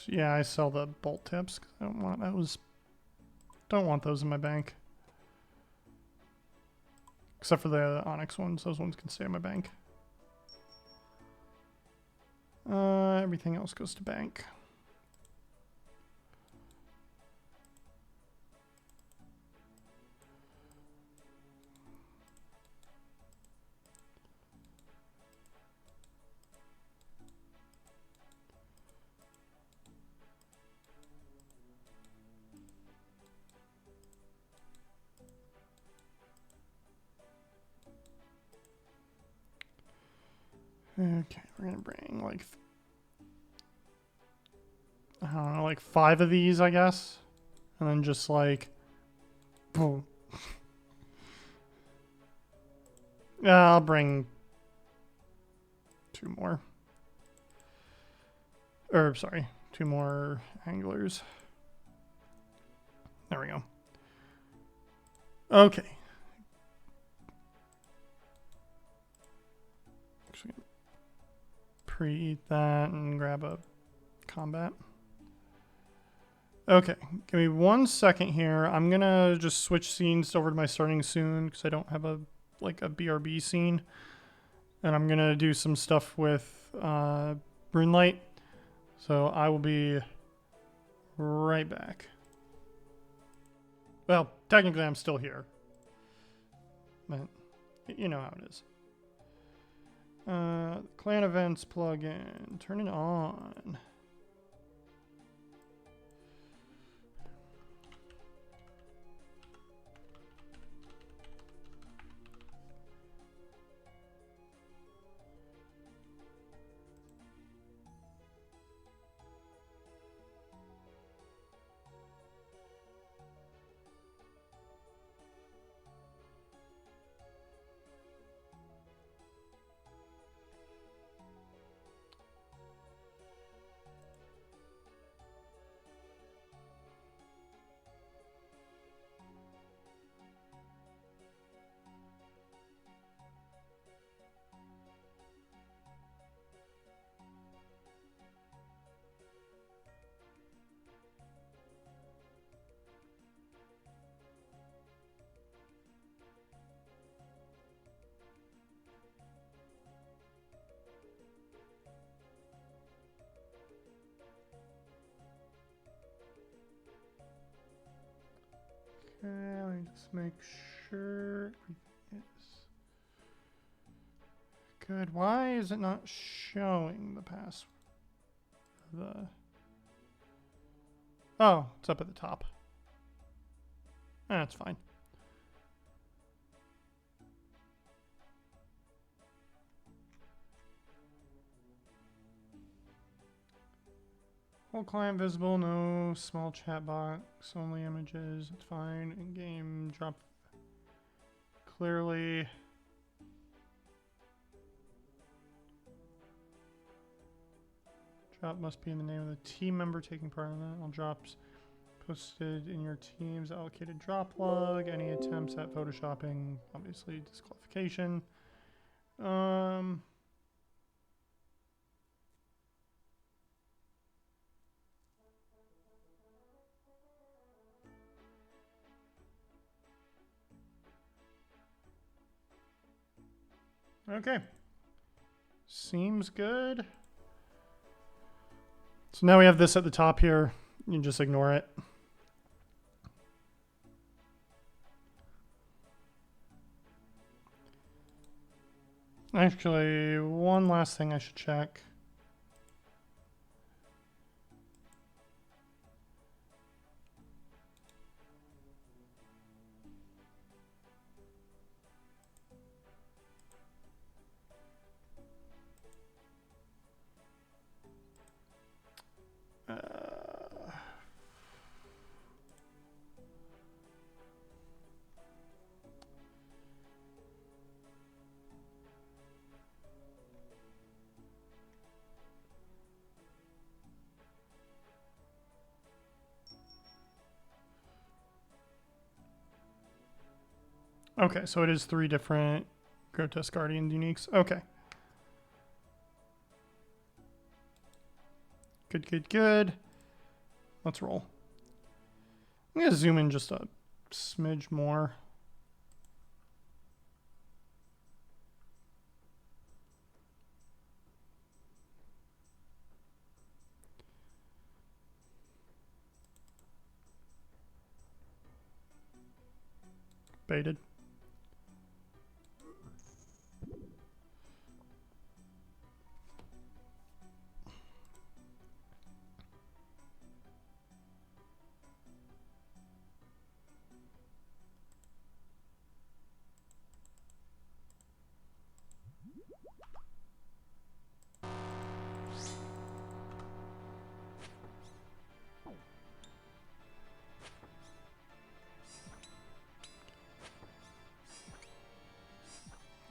Yeah, I sell the bolt tips because I don't want those. Don't want those in my bank. Except for the onyx ones. Those ones can stay in my bank. Everything else goes to bank. Okay, we're gonna bring like, I don't know, like 5 of these, I guess. And then just like, boom. Yeah, I'll bring 2 more. Or, sorry, 2 more anglers. There we go. Okay. Actually, pre-eat that and grab a combat. Okay, give me 1 second here. I'm gonna just switch scenes over to my starting soon because I don't have a BRB scene, and I'm gonna do some stuff with Runelight. So I will be right back. Well, technically I'm still here, but you know how it is. Clan events plugin, turn it on. Okay, let me just make sure everything is good. Why is it not showing the password? Oh, it's up at the top. That's fine. Whole client visible, no small chat box, only images, it's fine. In-game drop clearly. Drop must be in the name of the team member taking part in that. All drops posted in your team's allocated drop log. Any attempts at photoshopping, obviously disqualification. Okay. Seems good. So now we have this at the top here. You can just ignore it. Actually, one last thing I should check. Okay, so it is 3 different Grotesque Guardian uniques. Okay. Good, good, good. Let's roll. I'm going to zoom in just a smidge more. Baited.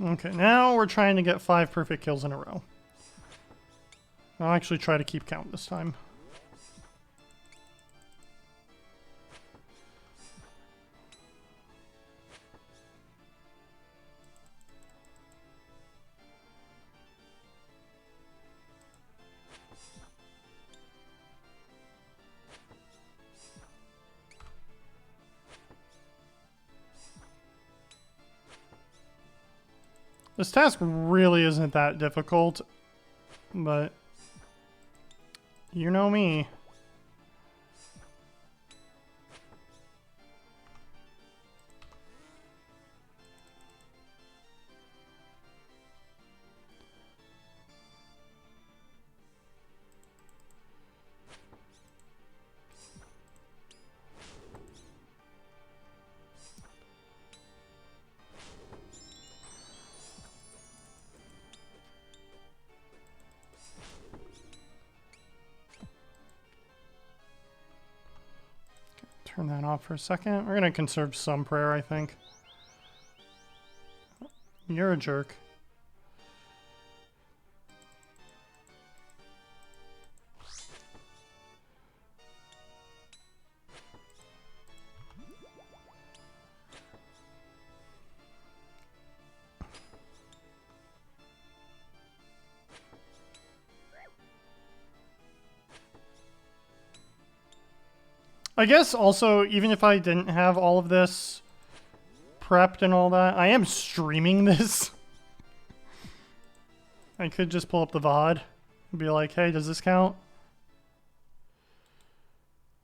Okay, now we're trying to get 5 perfect kills in a row. I'll actually try to keep count this time. This task really isn't that difficult, but you know me. Turn that off for a second. We're gonna conserve some prayer, I think. You're a jerk. I guess also, even if I didn't have all of this prepped and all that, I am streaming this. I could just pull up the VOD and be like, hey, does this count?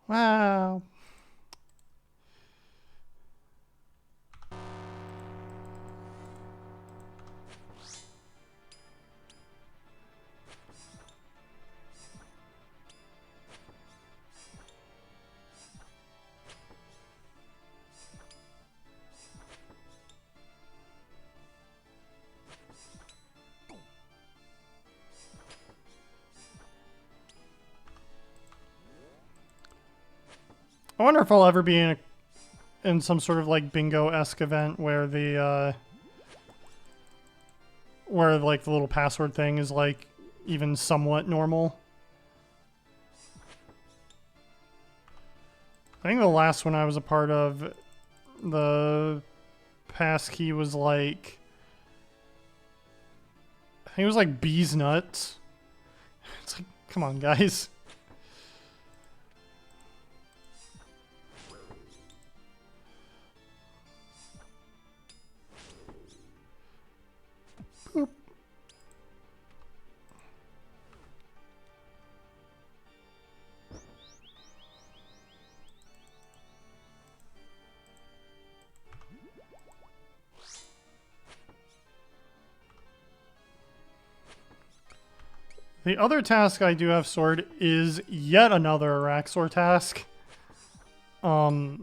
Wow. I wonder if I'll ever be in some sort of like bingo-esque event where the where like the little password thing is like even somewhat normal. I think the last one I was a part of, the passkey was like, I think it was like bees nuts. It's like, come on, guys. Boop. The other task I do have sorted is yet another Araxor task. I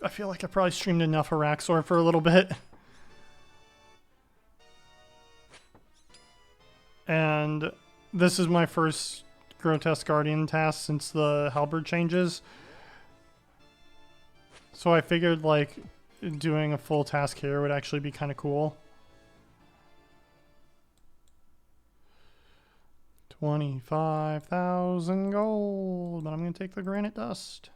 feel like I probably streamed enough Araxor for a little bit. And this is my first Grotesque Guardian task since the Halberd changes. So I figured like doing a full task here would actually be kind of cool. 25,000 gold, but I'm going to take the granite dust.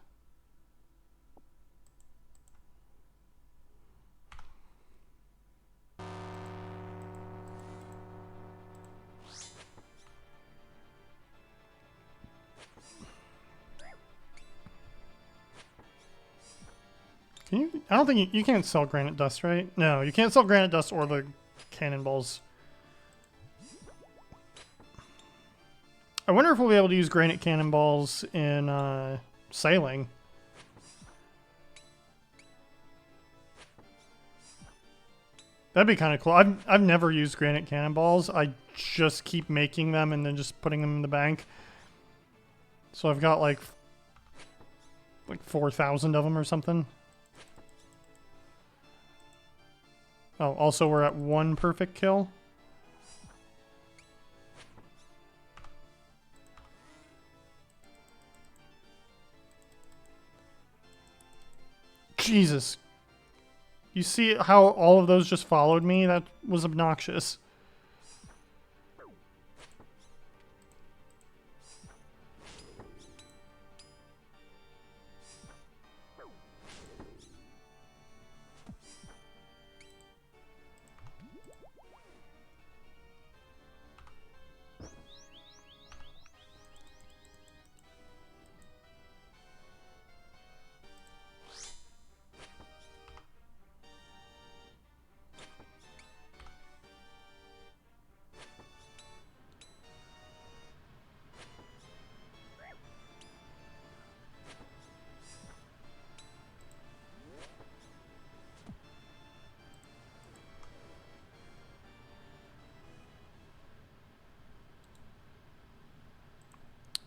Can you? I don't think you can't sell granite dust, right? No, you can't sell granite dust or the cannonballs. I wonder if we'll be able to use granite cannonballs in sailing. That'd be kind of cool. I've never used granite cannonballs. I just keep making them and then just putting them in the bank. So I've got like 4,000 of them or something. Oh, also we're at 1 perfect kill. Jesus. You see how all of those just followed me? That was obnoxious.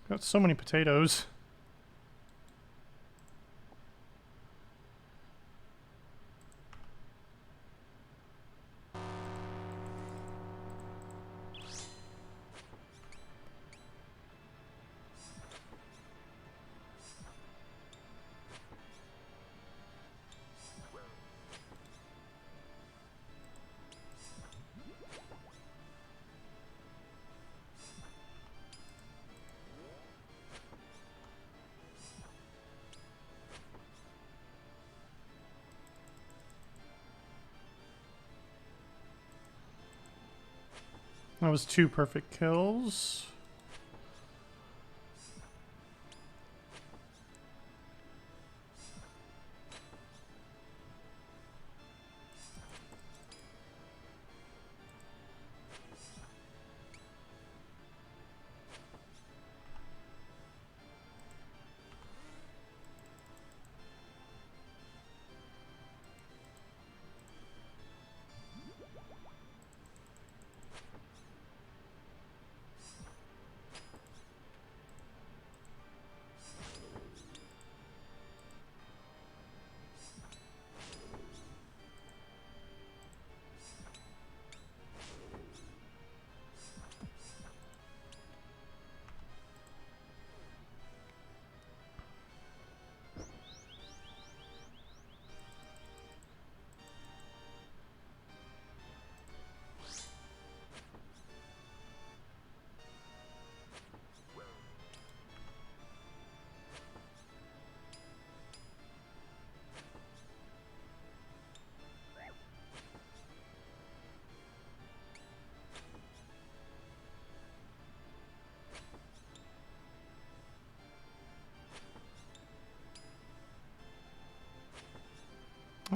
Got so many potatoes. That was 2 perfect kills.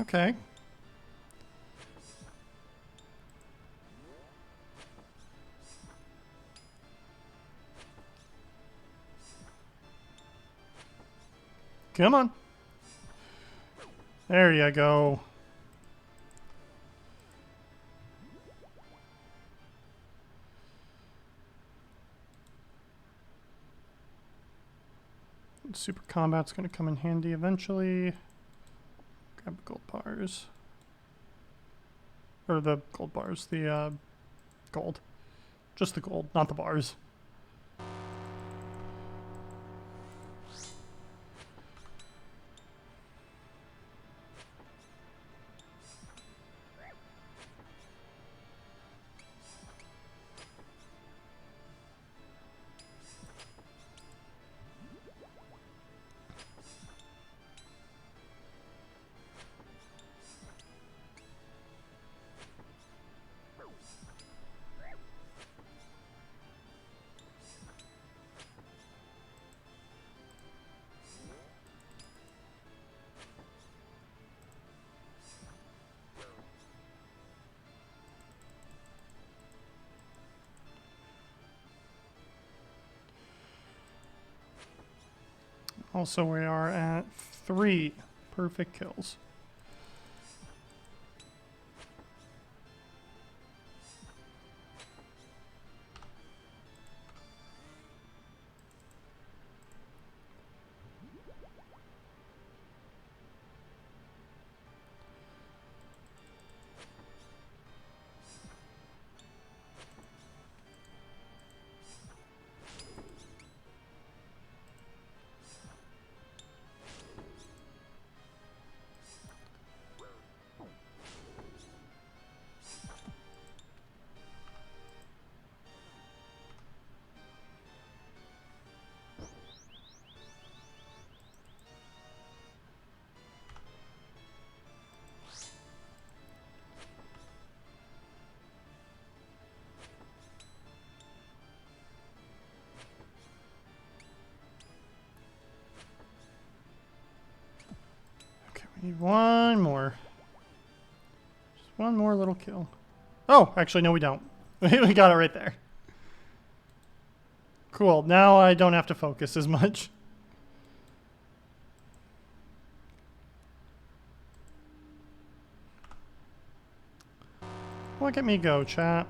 Okay. Come on. There you go. Super combat's gonna come in handy eventually. Grab the gold bars. Or the gold bars, the gold. Just the gold, not the bars. Also, we are at 3 perfect kills. Need one more. Just one more little kill. Oh, actually, no, we don't. We got it right there. Cool. Now I don't have to focus as much. Look at me go, chat.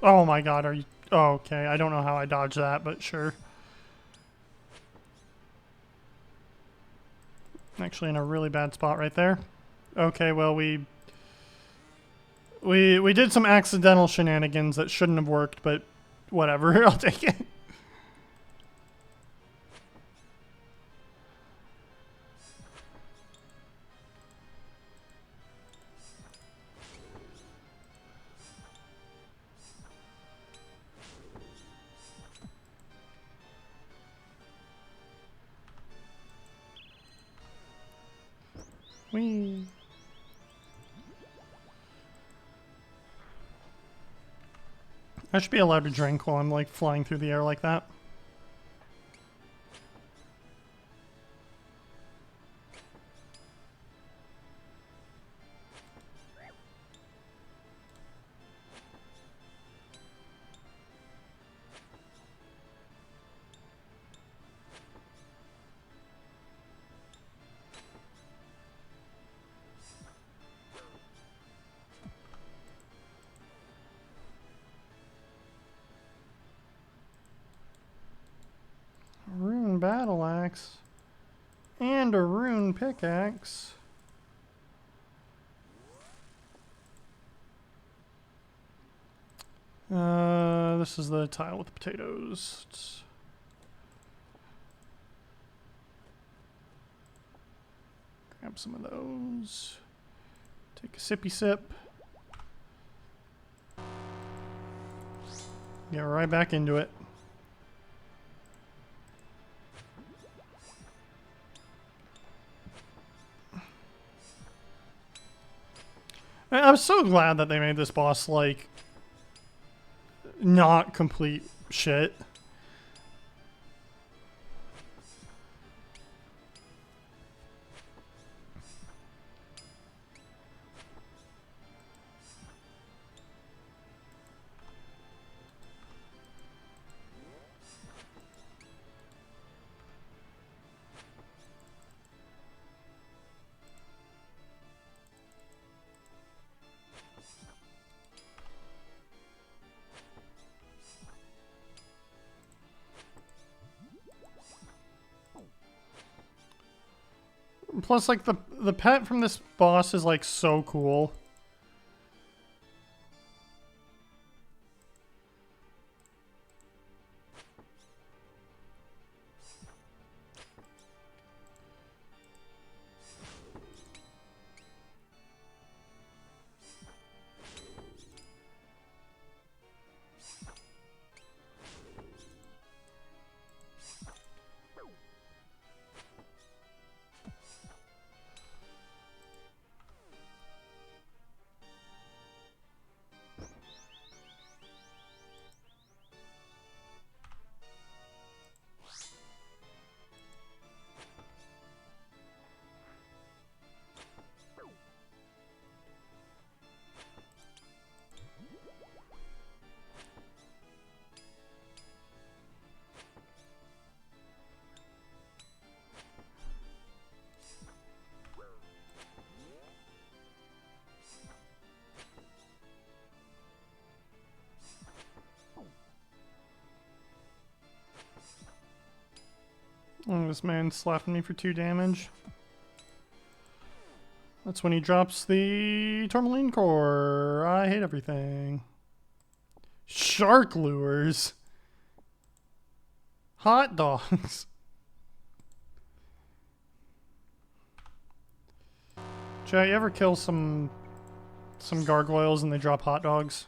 Oh my god, are you... Oh, okay, I don't know how I dodged that, but sure. Actually in a really bad spot right there. Okay, well, we did some accidental shenanigans that shouldn't have worked, but whatever, I'll take it. Whee. I should be allowed to drink while I'm like flying through the air like that. pickaxe. This is the tile with the potatoes. Grab some of those. Take a sippy sip. Get right back into it. I'm so glad that they made this boss, like, not complete shit. Plus, like, the pet from this boss is, like, so cool. Oh, this man slapping me for 2 damage. That's when he drops the tourmaline core. I hate everything. Shark lures. Hot dogs. Jay, you ever kill some gargoyles and they drop hot dogs?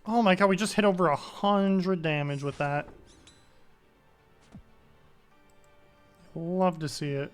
Oh my god, we just hit over 100 damage with that. Love to see it.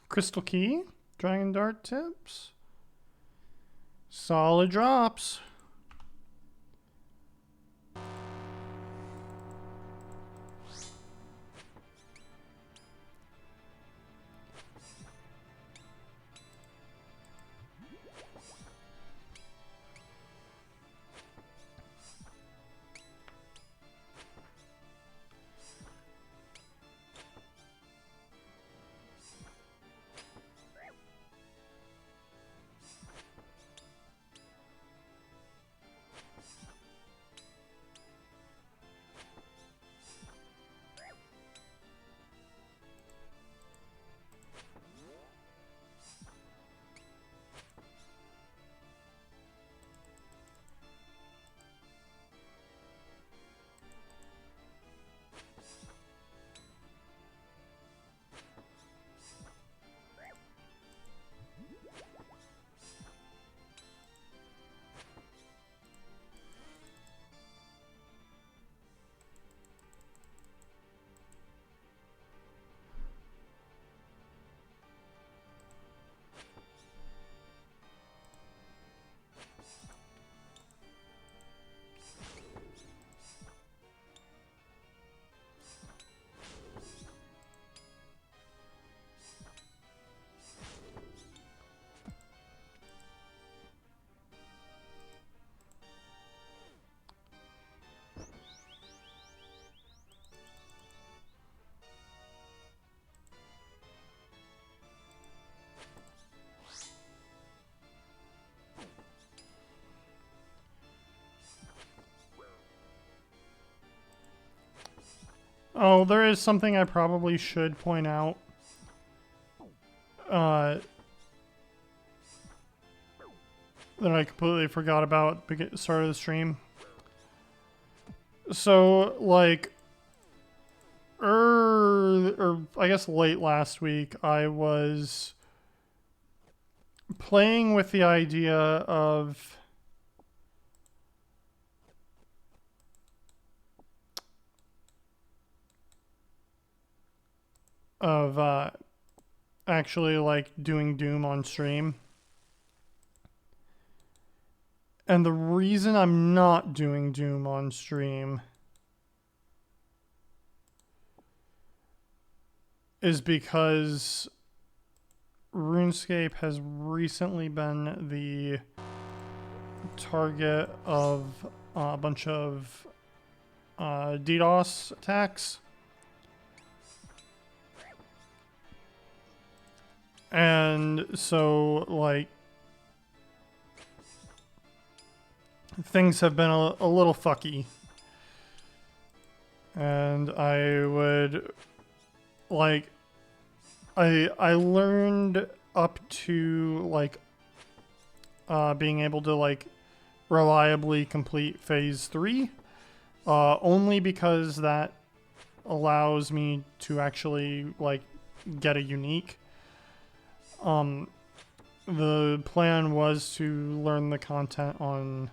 Crystal key, dragon dart tips, solid drops. Oh, there is something I probably should point out. That I completely forgot about at the start of the stream. So, like, or I guess late last week, I was playing with the idea of actually like doing Doom on stream. And the reason I'm not doing Doom on stream is because RuneScape has recently been the target of a bunch of DDoS attacks. And so, like, things have been a little fucky. And I would, like, I learned up to, like, being able to, like, reliably complete Phase 3. Only because that allows me to actually, like, get a unique. The plan was to learn the content on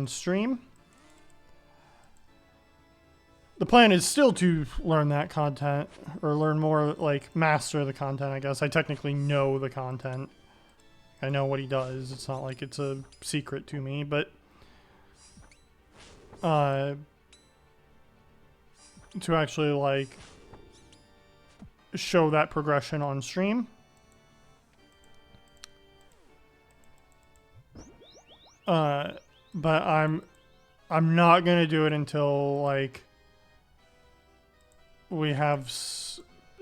stream. The plan is still to learn that content, or learn more, like, master the content, I guess. I technically know the content. I know what he does. It's not like it's a secret to me, but to actually, like, show that progression on stream. But I'm not gonna do it until, like, we have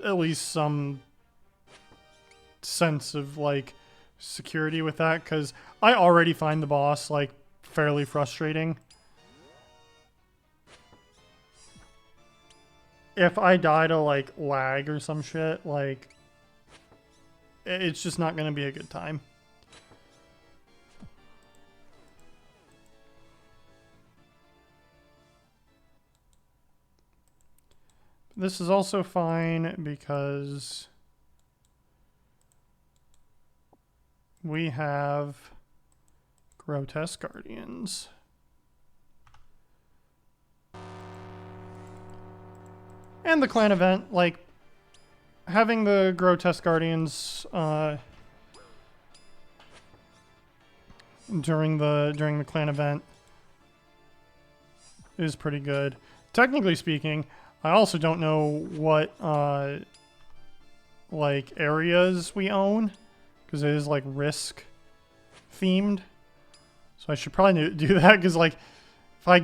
at least some sense of, like, security with that, because I already find the boss, like, fairly frustrating. If I die to, like, lag or some shit, like, it's just not gonna be a good time. This is also fine because we have Grotesque Guardians. And the clan event, like, having the Grotesque Guardians during the clan event is pretty good. Technically speaking, I also don't know what like areas we own, because it is, like, risk themed. So I should probably do that, because, like, if I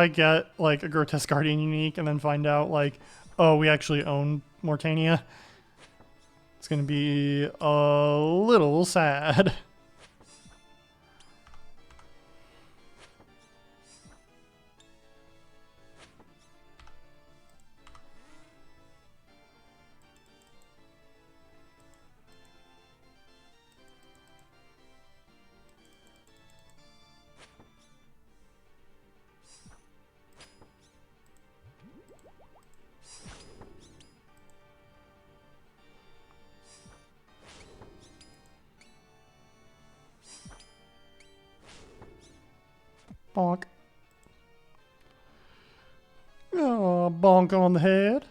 get like a Grotesque Guardian unique and then find out, like, oh, we actually own Mortania, it's gonna be a little sad. Bonk. Oh, bonk on the head.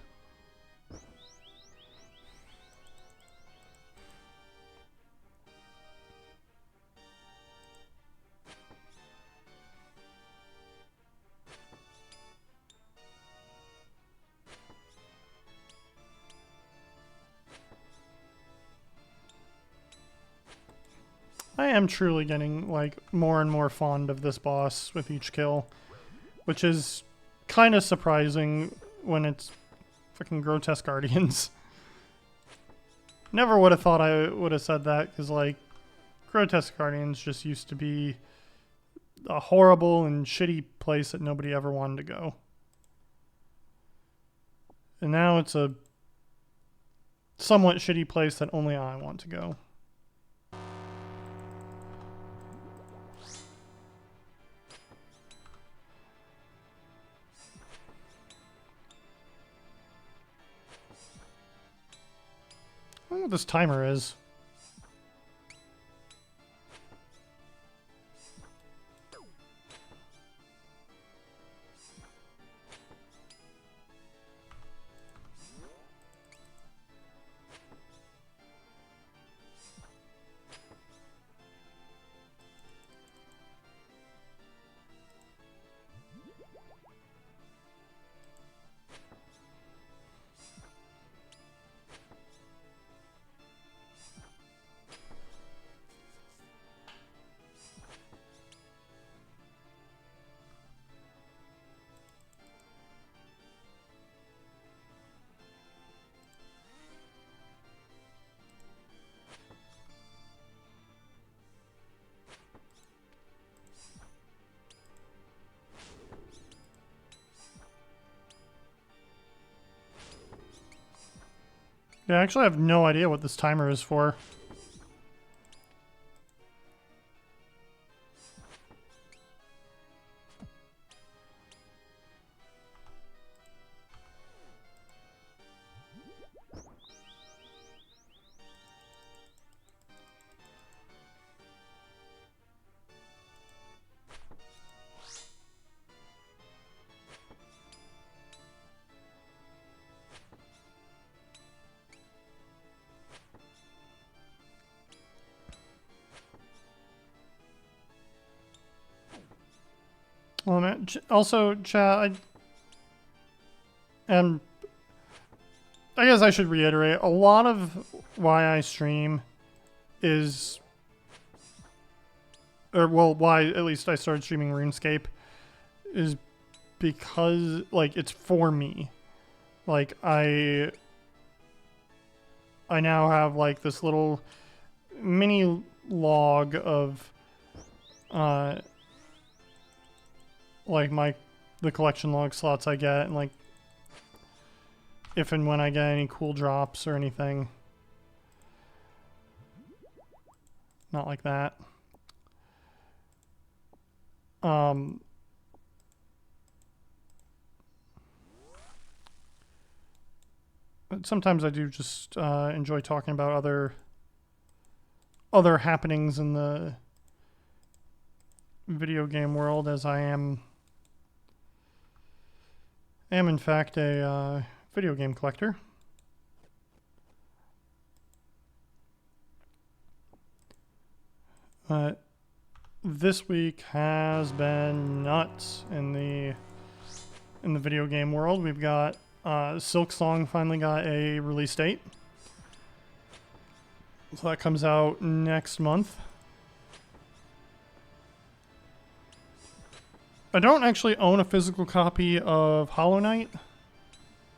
I am truly getting, like, more and more fond of this boss with each kill, which is kind of surprising when it's fucking Grotesque Guardians. Never would have thought I would have said that, because, like, Grotesque Guardians just used to be a horrible and shitty place that nobody ever wanted to go. And now it's a somewhat shitty place that only I want to go. I don't know what this timer is. Yeah, I actually have no idea what this timer is for. Well, man, also, chat, I guess I should reiterate, a lot of why I stream is, or well, why at least I started streaming RuneScape is because, like, it's for me. Like, I now have, like, this little mini log of, like the collection log slots I get, and like if and when I get any cool drops or anything. Not like that. But sometimes I do just enjoy talking about other happenings in the video game world, as I am in fact a video game collector. This week has been nuts in the video game world. We've got Silksong finally got a release date, so that comes out next month. I don't actually own a physical copy of Hollow Knight,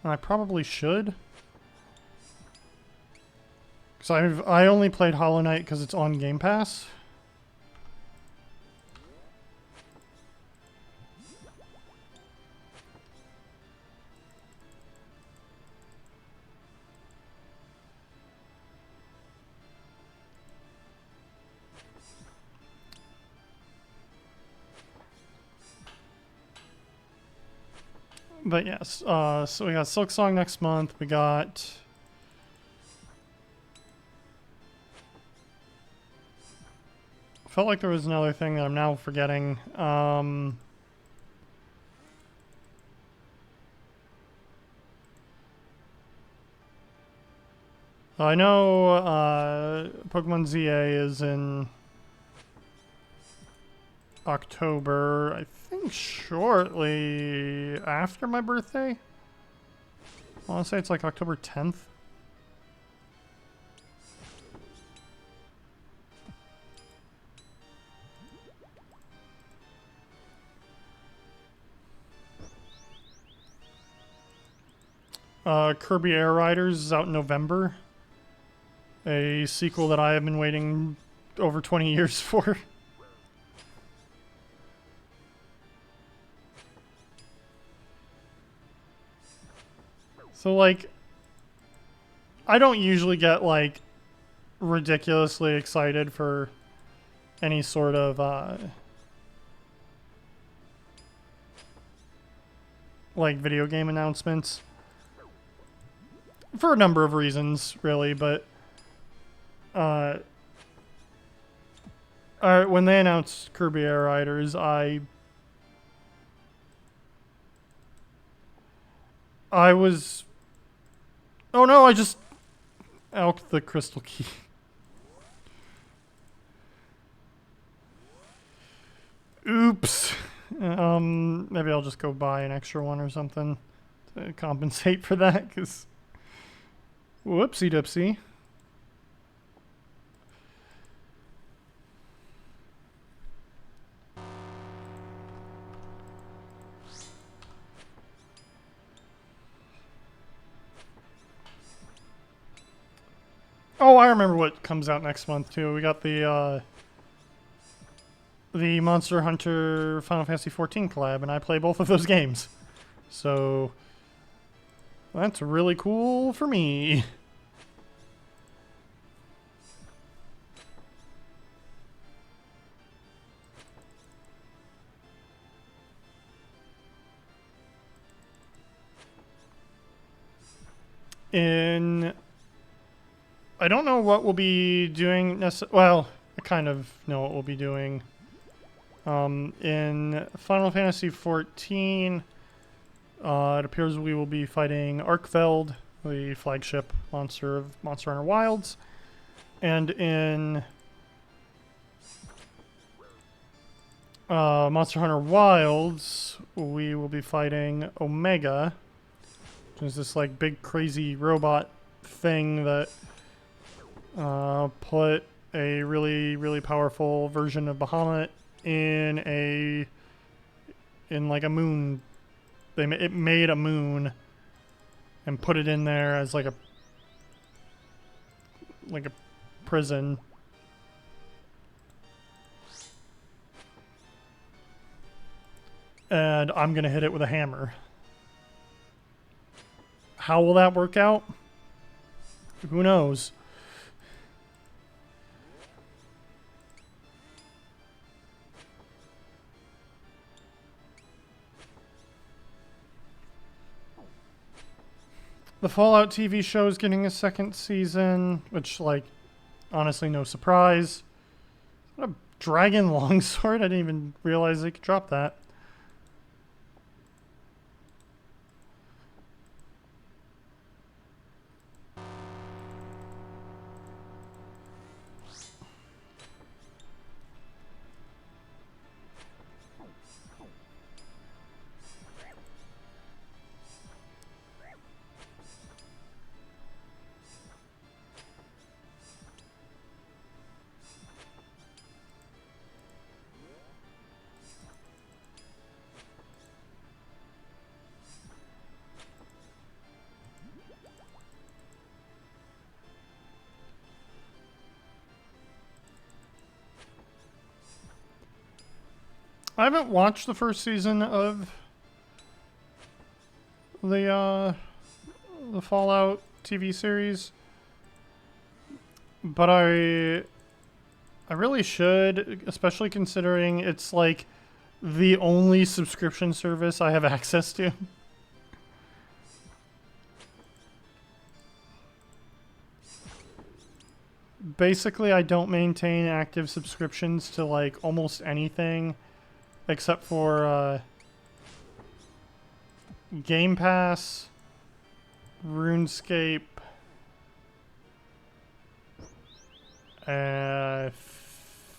and I probably should. Because I only played Hollow Knight because it's on Game Pass. But yes, so we got Silksong next month. We got felt like there was another thing that I'm now forgetting. I know Pokemon ZA is in October, I think shortly after my birthday. I want to say it's like October 10th. Kirby Air Riders is out in November. A sequel that I have been waiting over 20 years for. So, like, I don't usually get, like, ridiculously excited for any sort of, like, video game announcements. For a number of reasons, really, but, when they announced Kirby Air Riders, I was... Oh no, I just elked the crystal key. Oops. Maybe I'll just go buy an extra one or something to compensate for that, because... Whoopsie dipsy. Oh, I remember what comes out next month too. We got the Monster Hunter Final Fantasy XIV collab, and I play both of those games. So that's really cool for me. I don't know what we'll be doing well, I kind of know what we'll be doing. In Final Fantasy XIV, it appears we will be fighting Arkfeld, the flagship monster of Monster Hunter Wilds. And in Monster Hunter Wilds, we will be fighting Omega, which is this like big crazy robot thing that put a really powerful version of Bahamut in like a moon. It made a moon and put it in there as like a prison. And I'm gonna hit it with a hammer. How will that work out? Who knows? The Fallout TV show is getting a second season, which, like, honestly, no surprise. What a dragon longsword! I didn't even realize they could drop that. I haven't watched the first season of the Fallout TV series, but I really should, especially considering it's like the only subscription service I have access to. Basically, I don't maintain active subscriptions to like almost anything except for Game Pass, RuneScape, I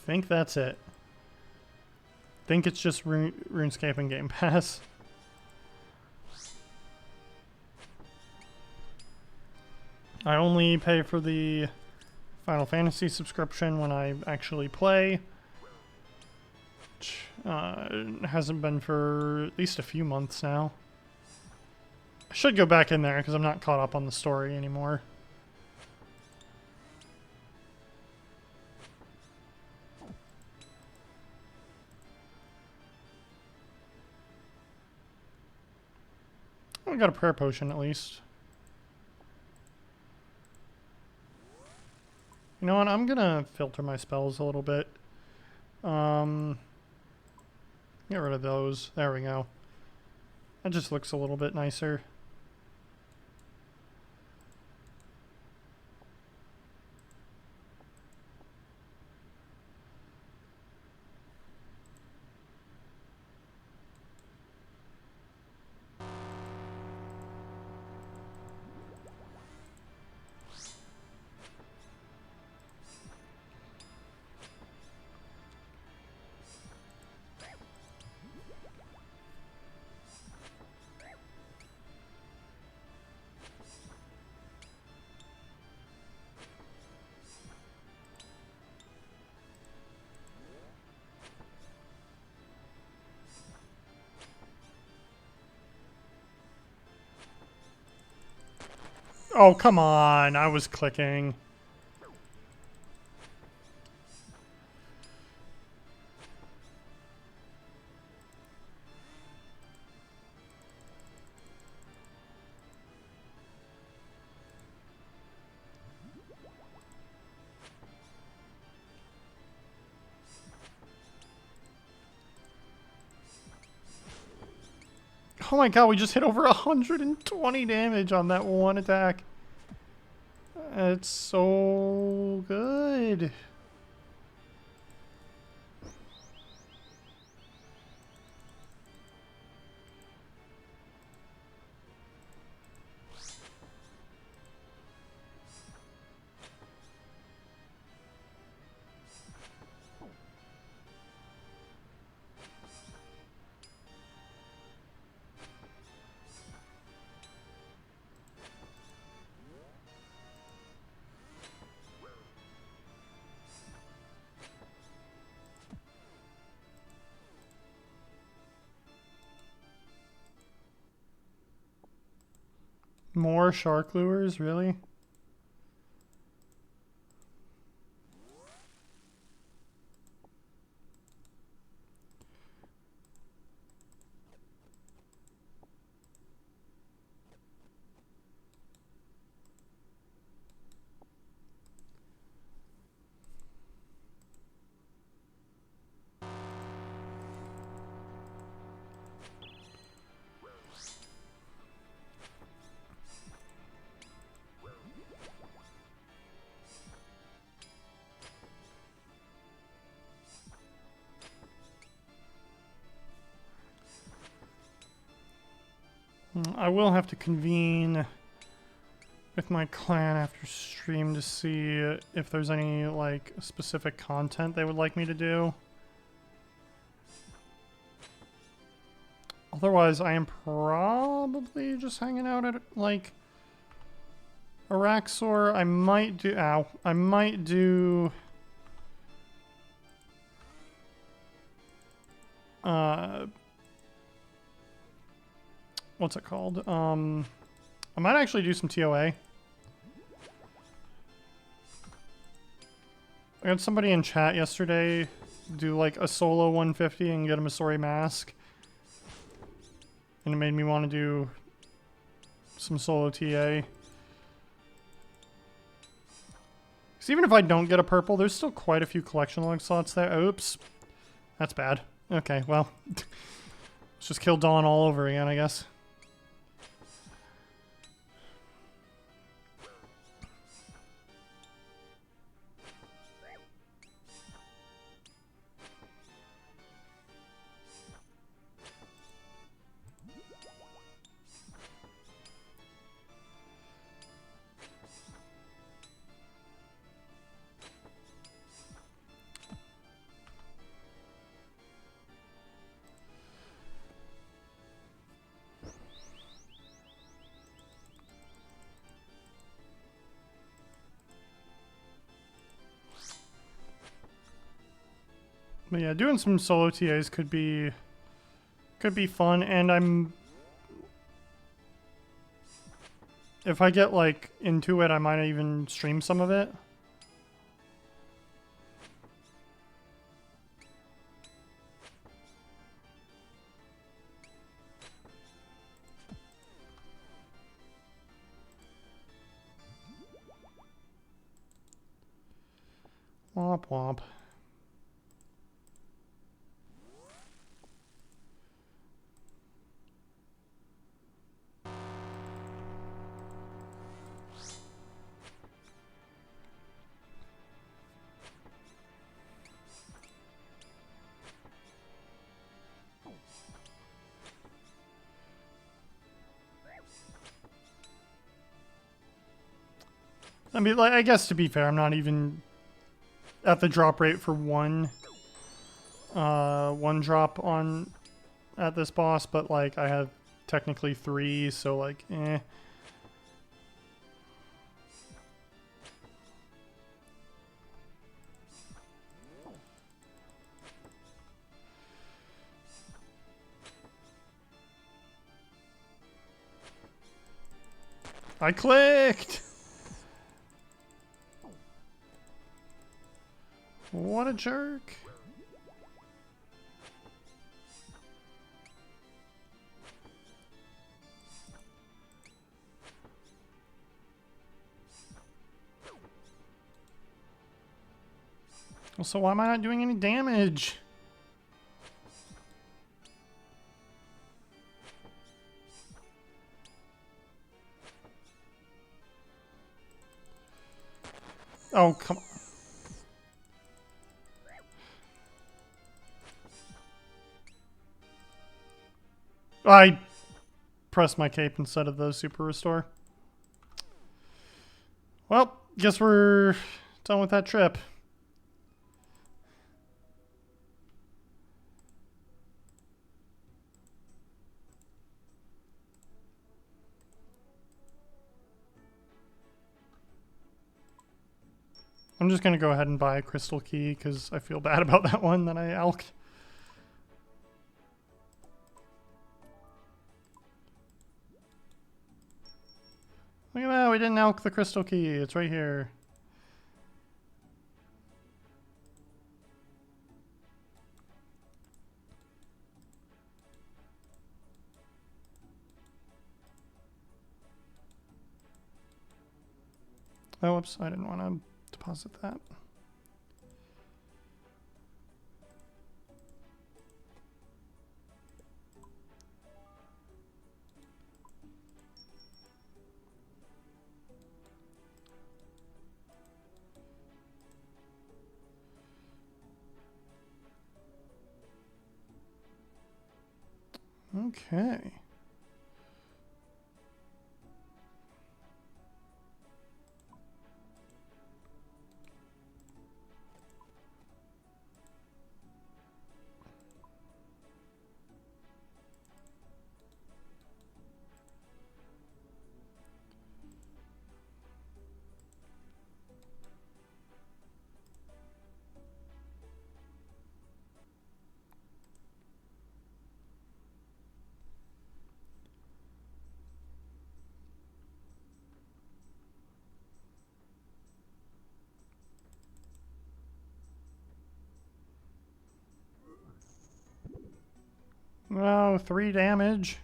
think that's it. I think it's just RuneScape and Game Pass. I only pay for the Final Fantasy subscription when I actually play. Which hasn't been for at least a few months now. I should go back in there because I'm not caught up on the story anymore. I got a prayer potion at least. You know what? I'm gonna filter my spells a little bit. Get rid of those. There we go. That just looks a little bit nicer. Oh, come on. I was clicking. Oh my god, we just hit over 120 damage on that one attack. It's so good. More shark lures, really? I will have to convene with my clan after stream to see if there's any, like, specific content they would like me to do. Otherwise, I am probably just hanging out at, like, Araxor. I might do... Ow. I might do... what's it called? I might actually do some TOA. I had somebody in chat yesterday do like a solo 150 and get a Masori mask. And it made me want to do some solo TA. Because even if I don't get a purple, there's still quite a few collection log slots there. Oops. That's bad. Okay, well. Let's just kill Dawn all over again, I guess. But yeah, doing some solo TAs could be fun, and if I get like into it, I might even stream some of it. Womp womp. I mean, like, I guess to be fair, I'm not even at the drop rate for one drop on at this boss, but like I have technically 3, so like, eh. I clicked! What a jerk. So why am I not doing any damage? Oh, come on. I pressed my cape instead of the super restore. Well, guess we're done with that trip. I'm just going to go ahead and buy a crystal key because I feel bad about that one that I alked. Look at that, we didn't alk the crystal key. It's right here. Oh, whoops, I didn't want to deposit that. Okay. Oh, 3 damage.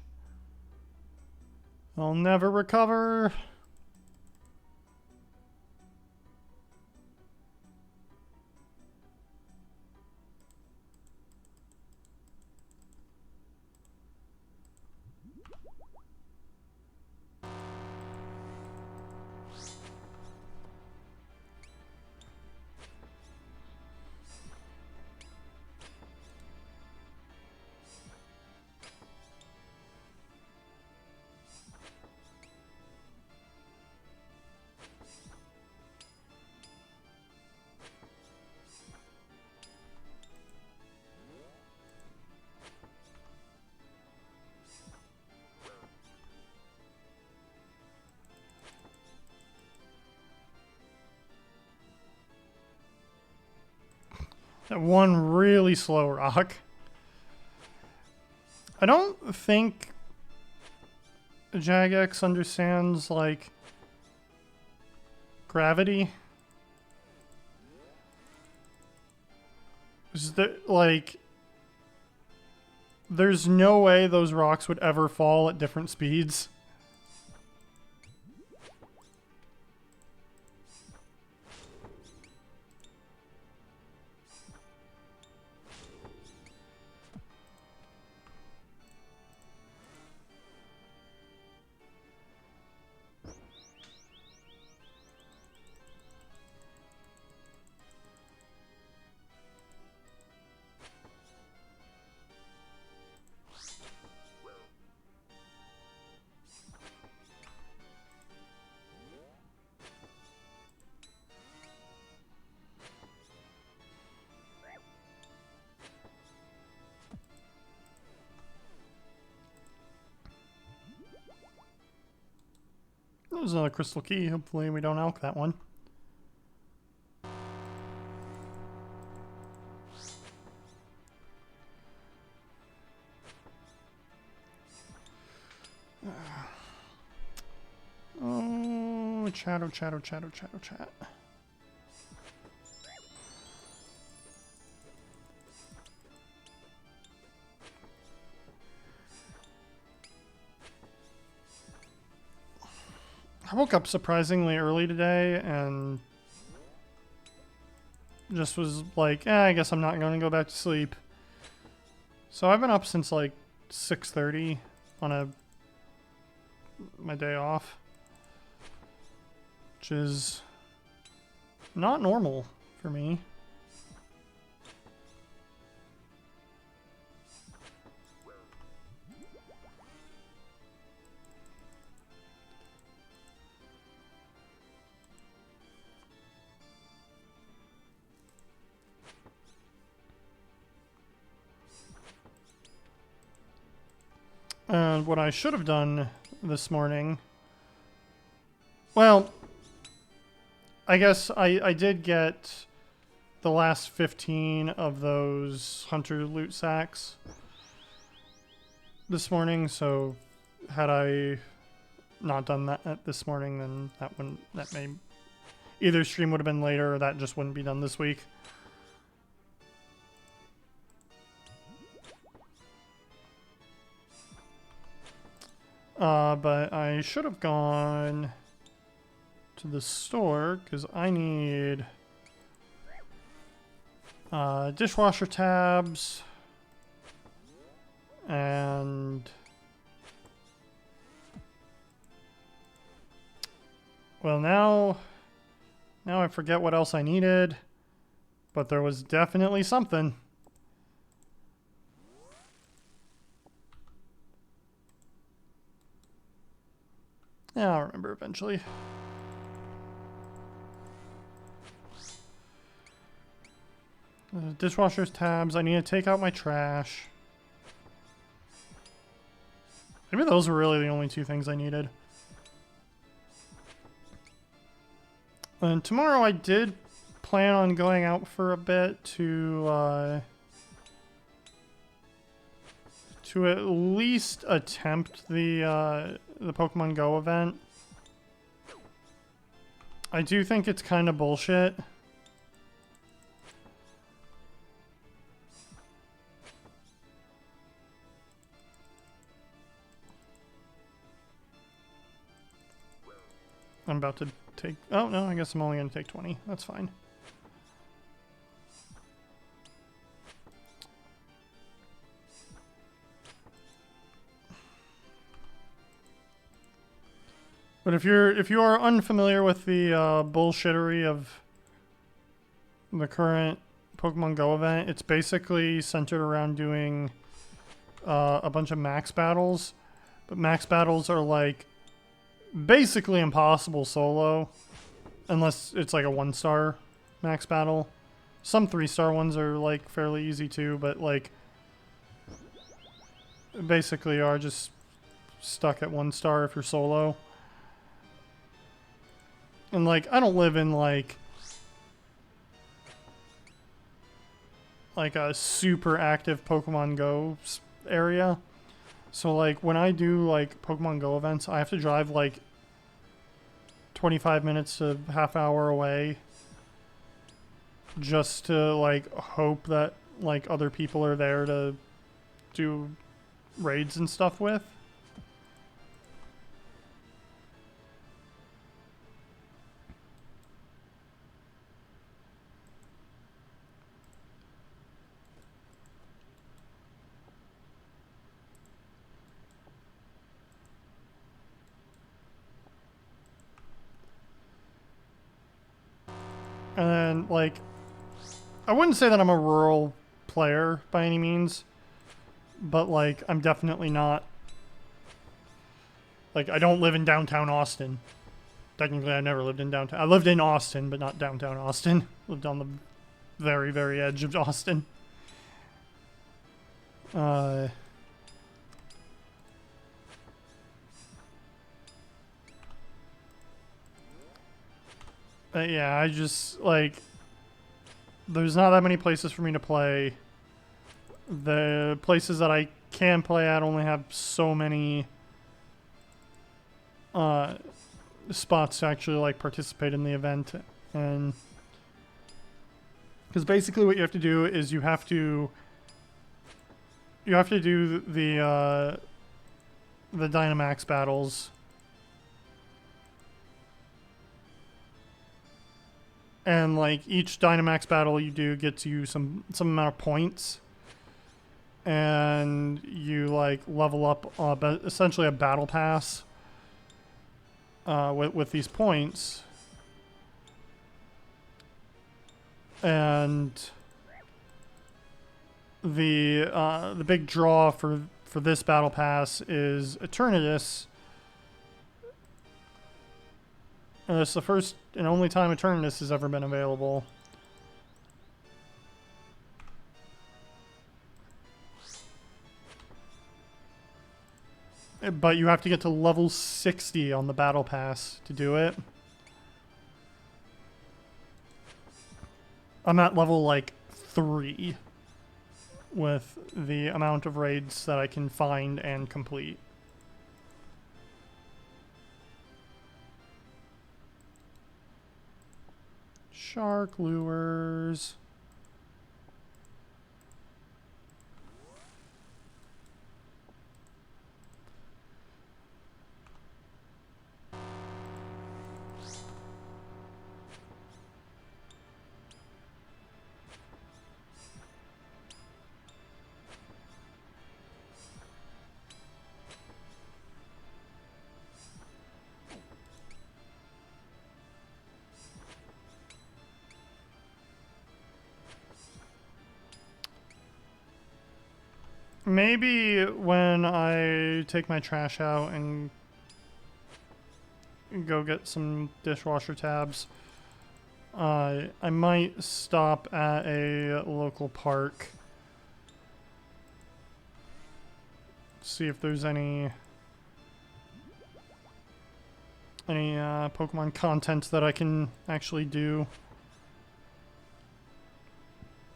I'll never recover. That one really slow rock. I don't think Jagex understands, like, gravity. Is there, like, there's no way those rocks would ever fall at different speeds. There's another crystal key. Hopefully we don't alk that one. Oh, chat, oh, chat, oh, chat, oh, chat, oh, chat. I woke up surprisingly early today and just was like, I guess I'm not going to go back to sleep. So I've been up since like 6:30 on my day off, which is not normal for me. And what I should have done this morning, well, I guess I did get the last 15 of those hunter loot sacks this morning, so had I not done that this morning, then that may either stream would have been later or that just wouldn't be done this week. But I should have gone to the store because I need dishwasher tabs and well, now I forget what else I needed, but there was definitely something. Yeah, I'll remember eventually. Dishwasher's tabs. I need to take out my trash. Maybe those were really the only two things I needed. And tomorrow I did plan on going out for a bit to at least attempt the Pokemon Go event. I do think it's kind of bullshit. I'm about to take... Oh, no, I guess I'm only going to take 20. That's fine. But if you are unfamiliar with the bullshittery of the current Pokemon Go event, it's basically centered around doing a bunch of max battles. But max battles are like basically impossible solo, unless it's like a 1-star max battle. Some 3-star ones are like fairly easy too, but like basically are just stuck at 1-star if you're solo. And like I don't live in like a super active Pokemon Go area. So like when I do like Pokemon Go events, I have to drive like 25 minutes to half hour away just to like hope that like other people are there to do raids and stuff with. And then, like, I wouldn't say that I'm a rural player by any means, but, like, I'm definitely not, like, I don't live in downtown Austin. Technically, I never lived in downtown. I lived in Austin, but not downtown Austin. Lived on the very, very edge of Austin. Yeah, I just, like, there's not that many places for me to play. The places that I can play at only have so many spots to actually, like, participate in the event. And because basically what you have to do is you have to do the Dynamax battles. And like each Dynamax battle you do gets you some amount of points, and you like level up essentially a battle pass with these points. And the big draw for this battle pass is Eternatus. And it's the first and only time Eternatus has ever been available. But you have to get to level 60 on the battle pass to do it. I'm at level like 3 with the amount of raids that I can find and complete. Shark lures. Maybe when I take my trash out and go get some dishwasher tabs, I might stop at a local park. See if there's any Pokemon content that I can actually do.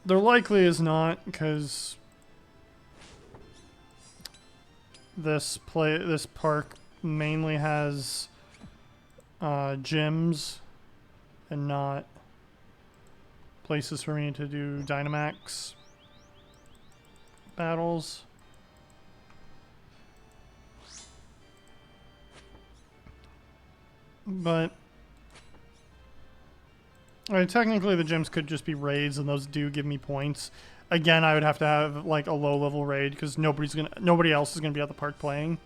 There likely is not, because this park mainly has gyms and not places for me to do Dynamax battles. But I mean, technically the gyms could just be raids, and those do give me points. Again, I would have to have like a low level raid because nobody else is gonna be at the park playing.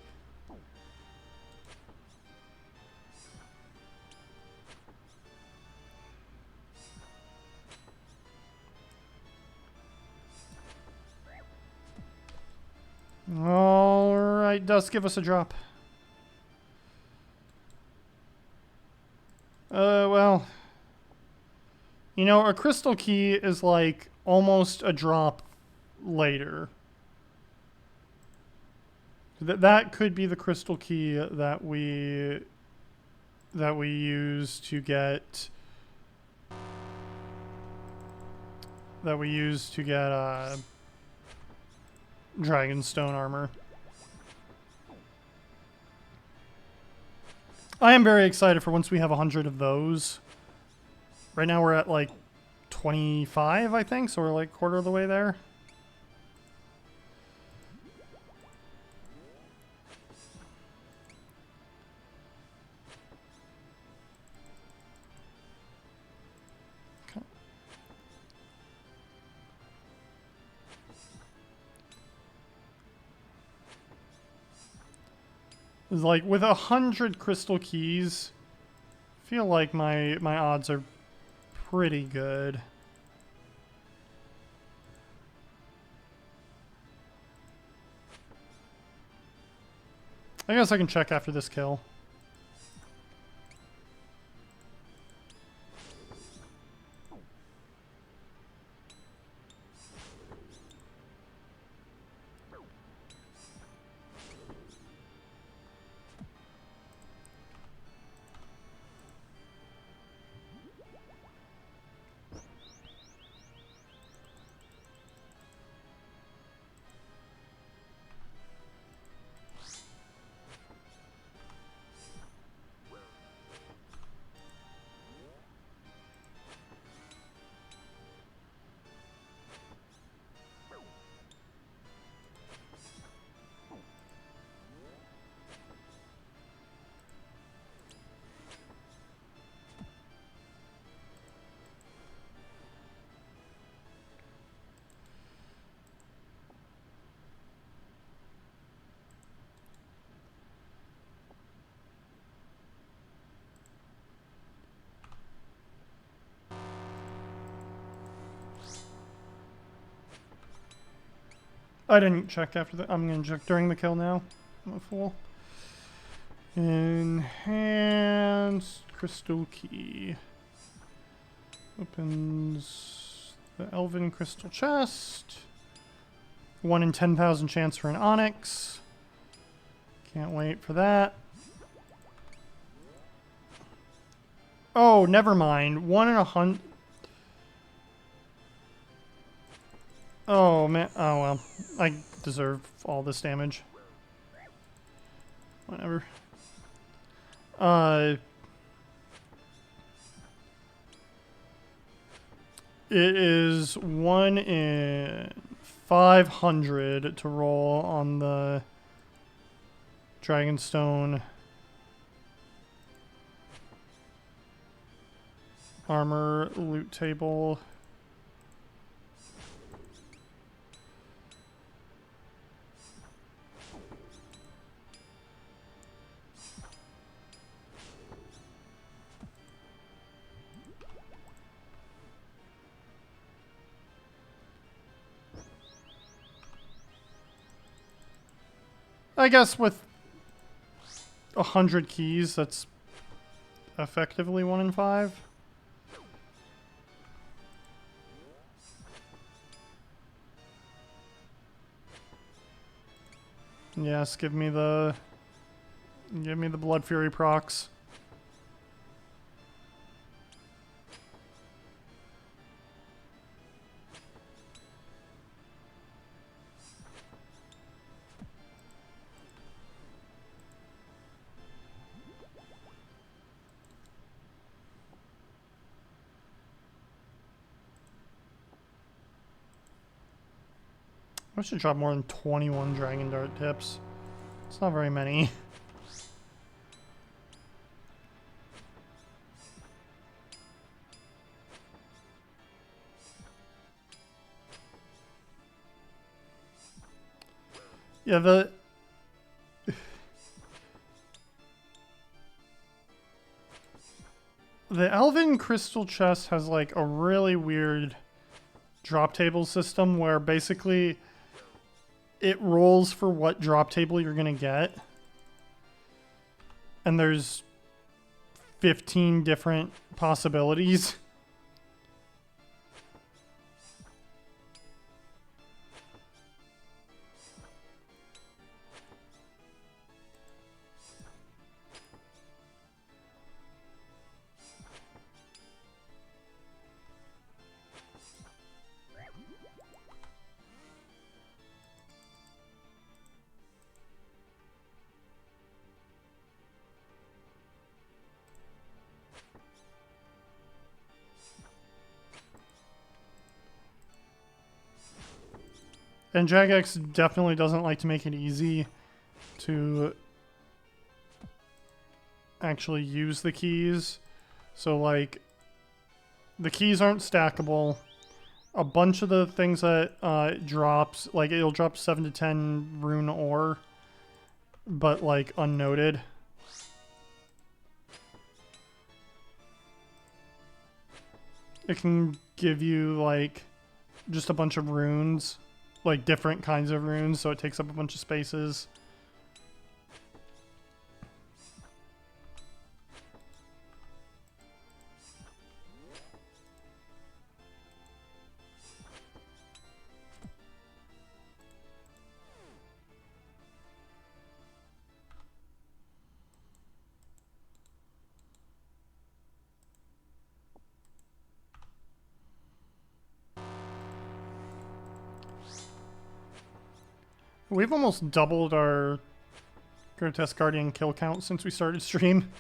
Alright, Dust, give us a drop. Well, you know, a crystal key is like almost a drop later. That could be the crystal key that we use to get Dragonstone armor. I am very excited for once we have 100 of those. Right now we're at like 25, I think, so we're like quarter of the way there. Okay. It's like with 100 crystal keys, I feel like my odds are pretty good. I guess I can check after this kill. I didn't check after the. I'm gonna check during the kill now. I'm a fool. Enhance crystal key. Opens the elven crystal chest. 1 in 10,000 chance for an onyx. Can't wait for that. Oh, never mind. 1 in 100. Oh, man. Oh, well. I deserve all this damage. Whatever. It is 1 in 500 to roll on the Dragonstone armor loot table. I guess with 100 keys, that's effectively 1 in 5. Yes, give me the Blood Fury procs. I should drop more than 21 Dragon Dart tips. It's not very many. Yeah, the Elven Crystal Chest has like a really weird drop table system where basically it rolls for what drop table you're gonna get. And there's 15 different possibilities. And Jagex definitely doesn't like to make it easy to actually use the keys. So like, the keys aren't stackable. A bunch of the things that it drops, like it'll drop 7 to 10 rune ore, but like unnoted. It can give you like just a bunch of runes, like different kinds of runes, so it takes up a bunch of spaces. We've almost doubled our Grotesque Guardian kill count since we started stream.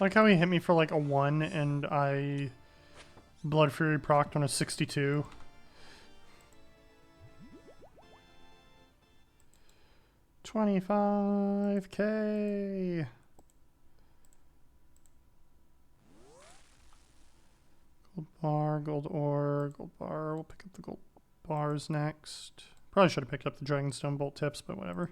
Like how he hit me for like a 1 and I Blood Fury procced on a 62. $25K. Gold bar, gold ore, gold bar. We'll pick up the gold bars next. Probably should have picked up the Dragonstone bolt tips, but whatever.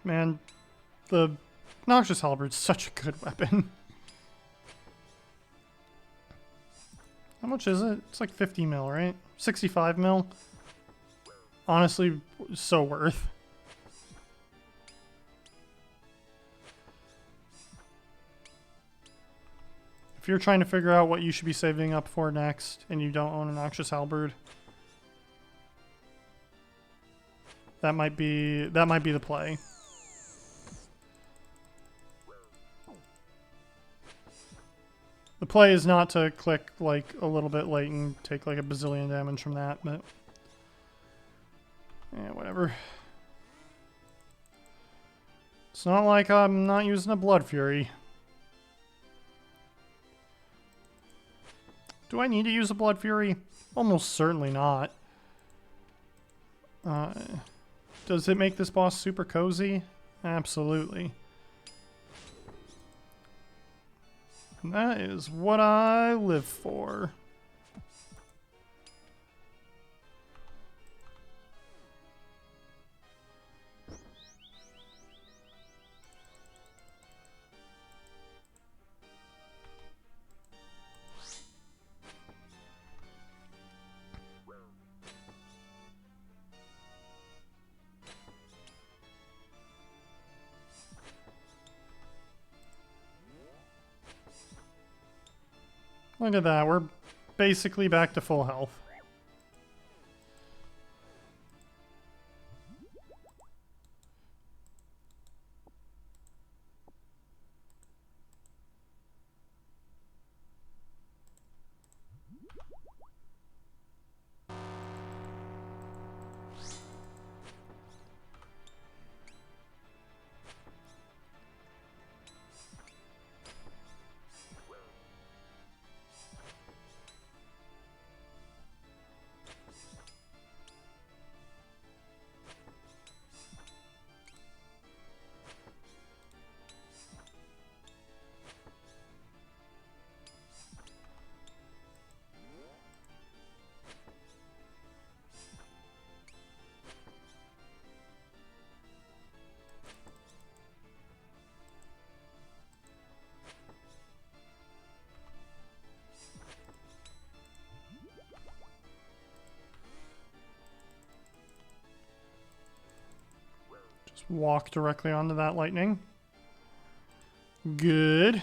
Man, the Noxious Halberd's such a good weapon. How much is it? It's like 50 mil, right? 65 mil? Honestly, so worth. If you're trying to figure out what you should be saving up for next and you don't own a Noxious Halberd, that might be the play. The play is not to click like a little bit late and take like a bazillion damage from that, but yeah, whatever. It's not like I'm not using a Blood Fury. Do I need to use a Blood Fury? Almost certainly not. Does it make this boss super cozy? Absolutely. And that is what I live for. Look at that, we're basically back to full health. Walk directly onto that lightning. Good.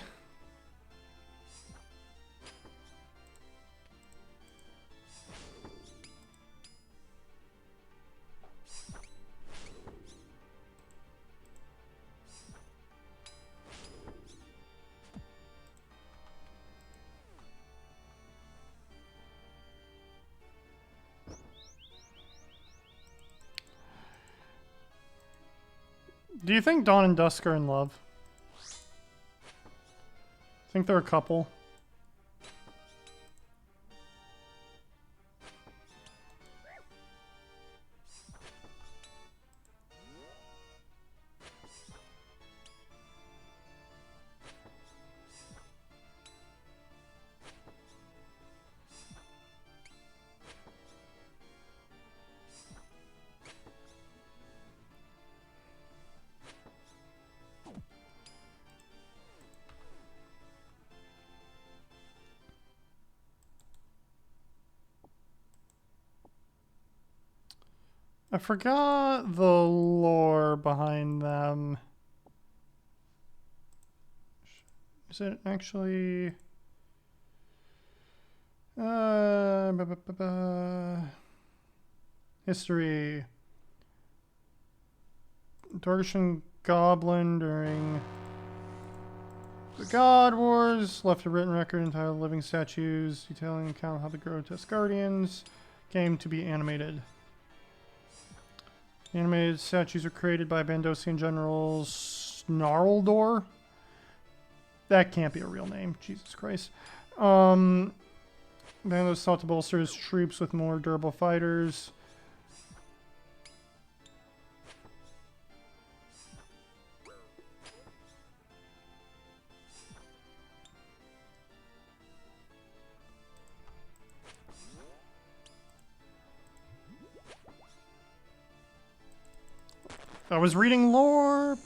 Do you think Dawn and Dusk are in love? Think they're a couple? I forgot the lore behind them. Is it actually... History. Dortian Goblin during The God Wars left a written record entitled Living Statues, detailing an account of how the grotesque guardians came to be animated. The animated statues were created by Bandosian General Snarldor. That can't be a real name. Jesus Christ. Bandos sought to bolster his troops with more durable fighters. I was reading lore.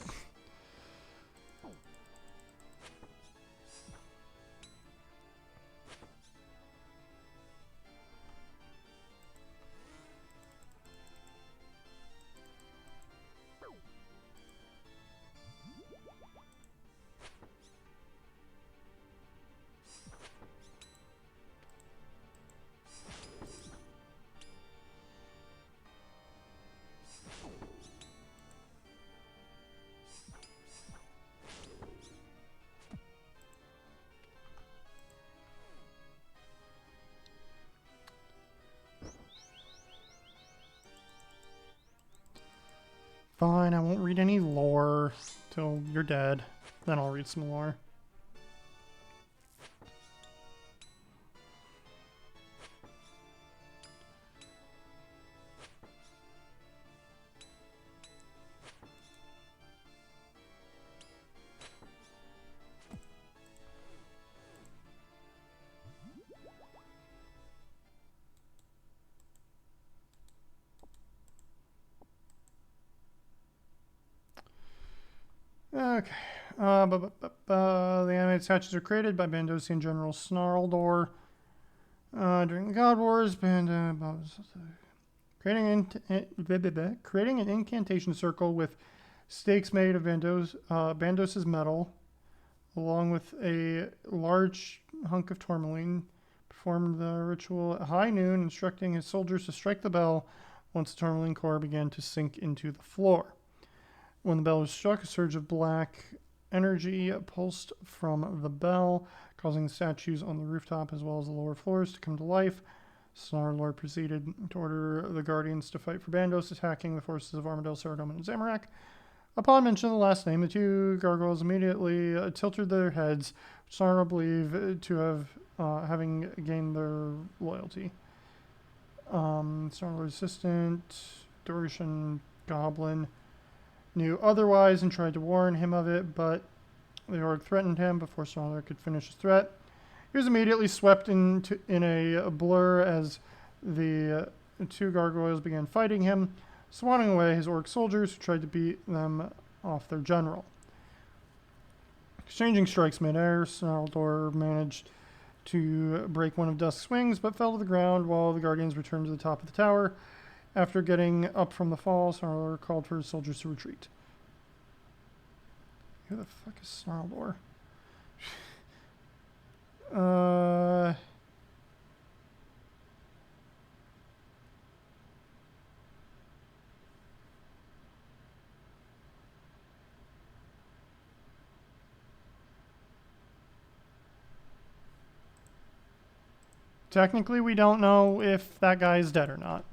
Fine, I won't read any lore till you're dead. Then I'll read some lore. Okay. The animated statues are created by Bandosian General Snarldor. During the God Wars, creating an incantation circle with stakes made of Bandos's metal, along with a large hunk of tourmaline, performed the ritual at high noon, instructing his soldiers to strike the bell once the tourmaline core began to sink into the floor. When the bell was struck, a surge of black energy pulsed from the bell, causing the statues on the rooftop as well as the lower floors to come to life. Snarlord proceeded to order the Guardians to fight for Bandos, attacking the forces of Armadillo, Saradomin, and Zamorak. Upon mention of the last name, the two gargoyles immediately tilted their heads, which Snarlord believed to have having gained their loyalty. Snarlord's assistant, Dortian Goblin, knew otherwise and tried to warn him of it, but the orc threatened him before Snarlord could finish his threat. He was immediately swept in a blur as the two gargoyles began fighting him, swatting away his orc soldiers who tried to beat them off their general. Exchanging strikes midair, Snarldor managed to break one of Dusk's wings, but fell to the ground while the guardians returned to the top of the tower. After getting up from the fall, Snarldor called for his soldiers to retreat. Who the fuck is Snarldor? Technically, we don't know if that guy is dead or not.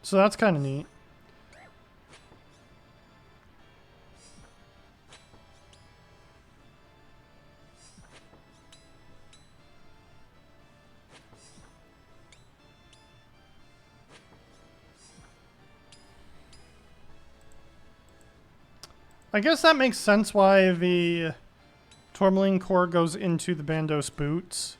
So that's kind of neat. I guess that makes sense why the tourmaline core goes into the Bandos boots.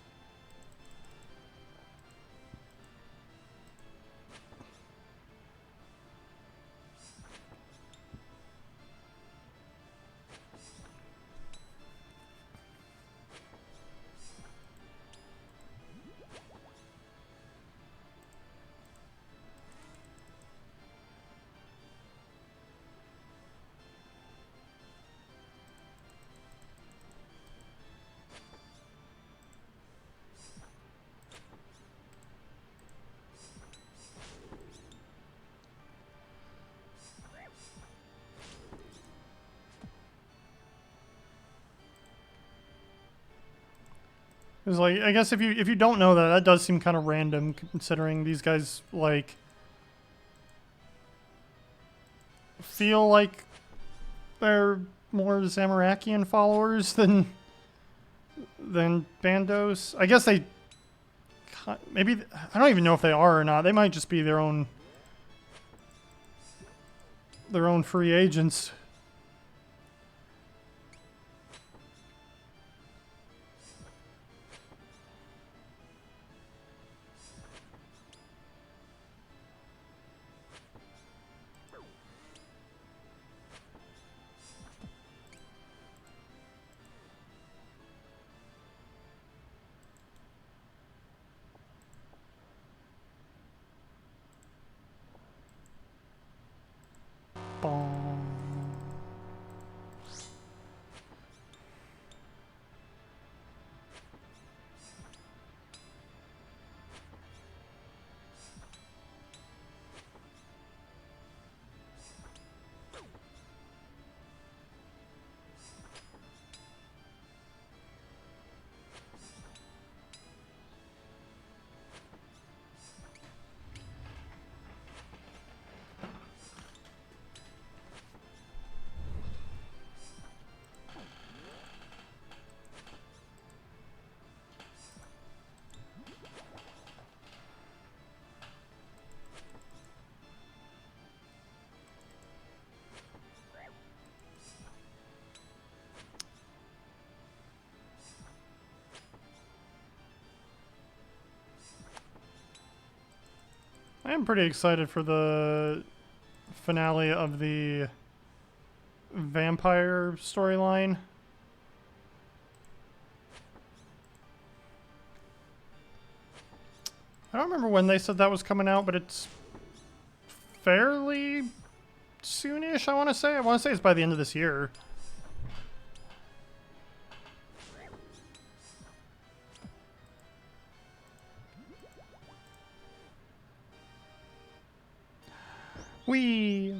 Because, like, I guess if you don't know that, that does seem kind of random, considering these guys, like, feel like they're more Zamorakian followers than Bandos. I guess they maybe, I don't even know if they are or not. They might just be their own free agents. Bong. I am pretty excited for the finale of the vampire storyline. I don't remember when they said that was coming out, but it's fairly soonish, I want to say. I want to say it's by the end of this year. Whee!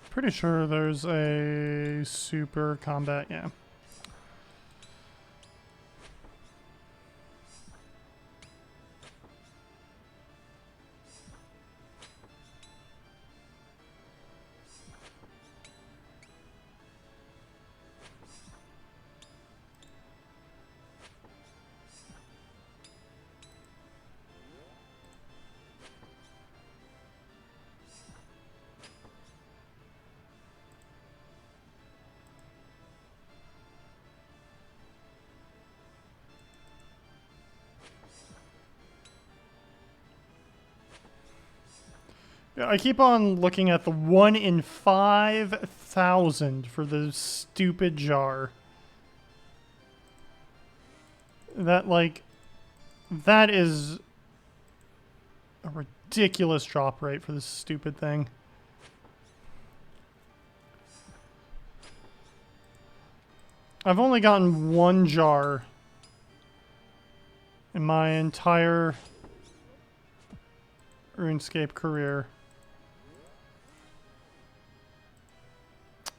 Pretty sure there's a super combat, yeah. Yeah, I keep on looking at the 1 in 5,000 for the stupid jar. That, like, that is a ridiculous drop rate for this stupid thing. I've only gotten one jar in my entire RuneScape career.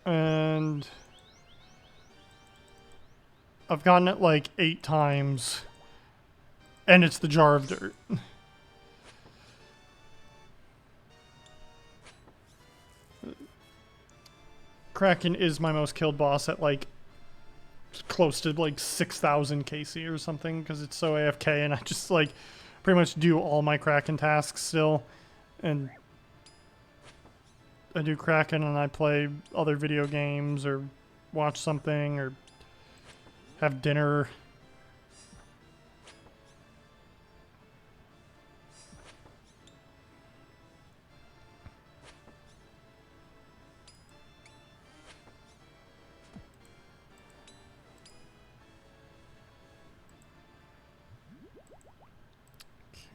And I've gotten it like 8 times. And it's the jar of dirt. Kraken is my most killed boss at like close to like 6,000 KC or something because it's so AFK and I just like pretty much do all my Kraken tasks still. And I do Kraken and I play other video games or watch something or have dinner.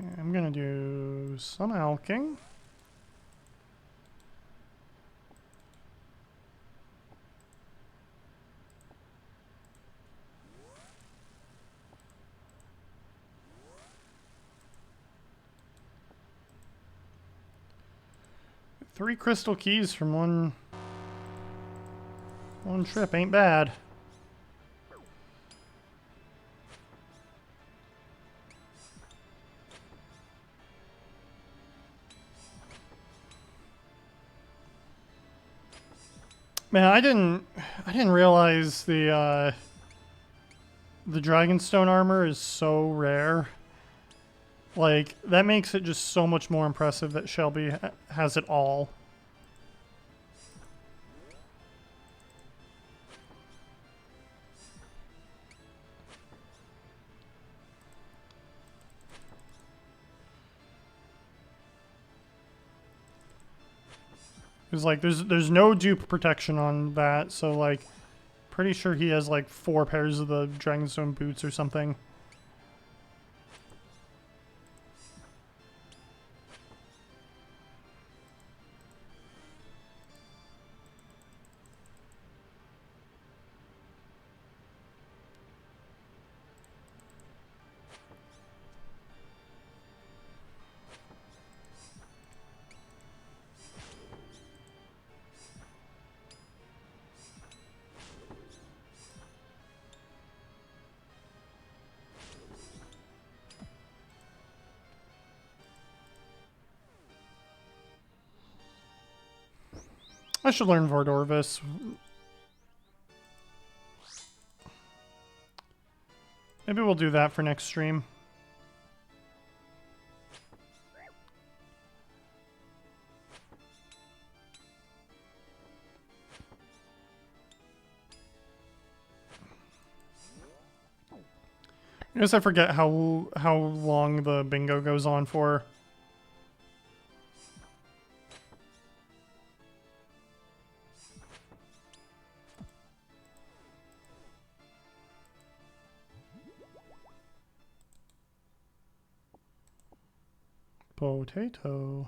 Okay, I'm gonna do some alking. Three crystal keys from one trip ain't bad. Man, I didn't realize the Dragonstone armor is so rare. Like, that makes it just so much more impressive that Shelby has it all. Because, like, there's no dupe protection on that, so, like, pretty sure he has, like, 4 pairs of the Dragonstone boots or something. I should learn Vordorvis. Maybe we'll do that for next stream. I guess I forget how long the bingo goes on for. Potato.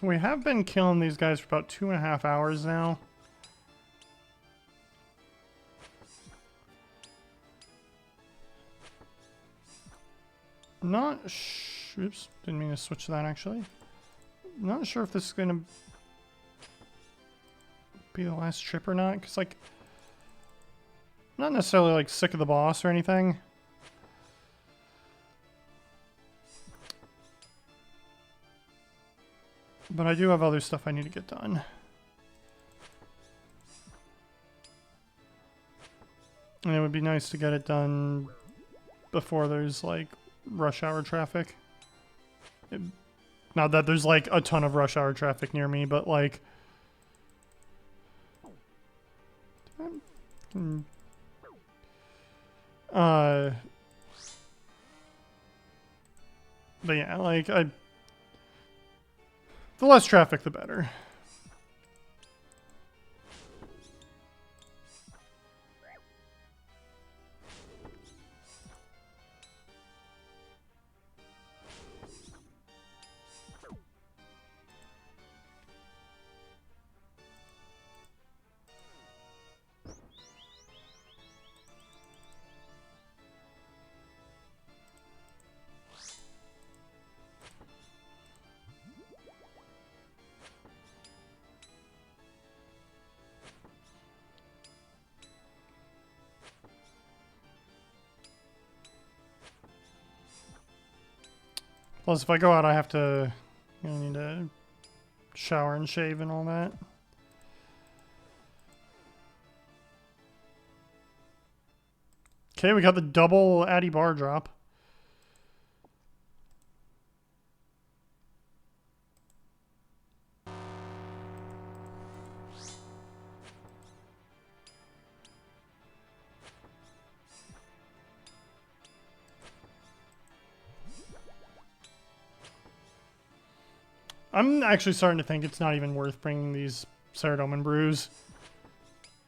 So we have been killing these guys for about 2.5 hours now. Oops, didn't mean to switch that actually. Not sure if this is gonna be the last trip or not, because like, I'm not necessarily like sick of the boss or anything. But I do have other stuff I need to get done. And it would be nice to get it done before there's like rush hour traffic. Not that there's like a ton of rush hour traffic near me, but like... But yeah, like, the less traffic, the better. Plus, if I go out, I have to, you know, need to shower and shave and all that. Okay, we got the double Addy bar drop. I'm actually starting to think it's not even worth bringing these Ceradomin brews.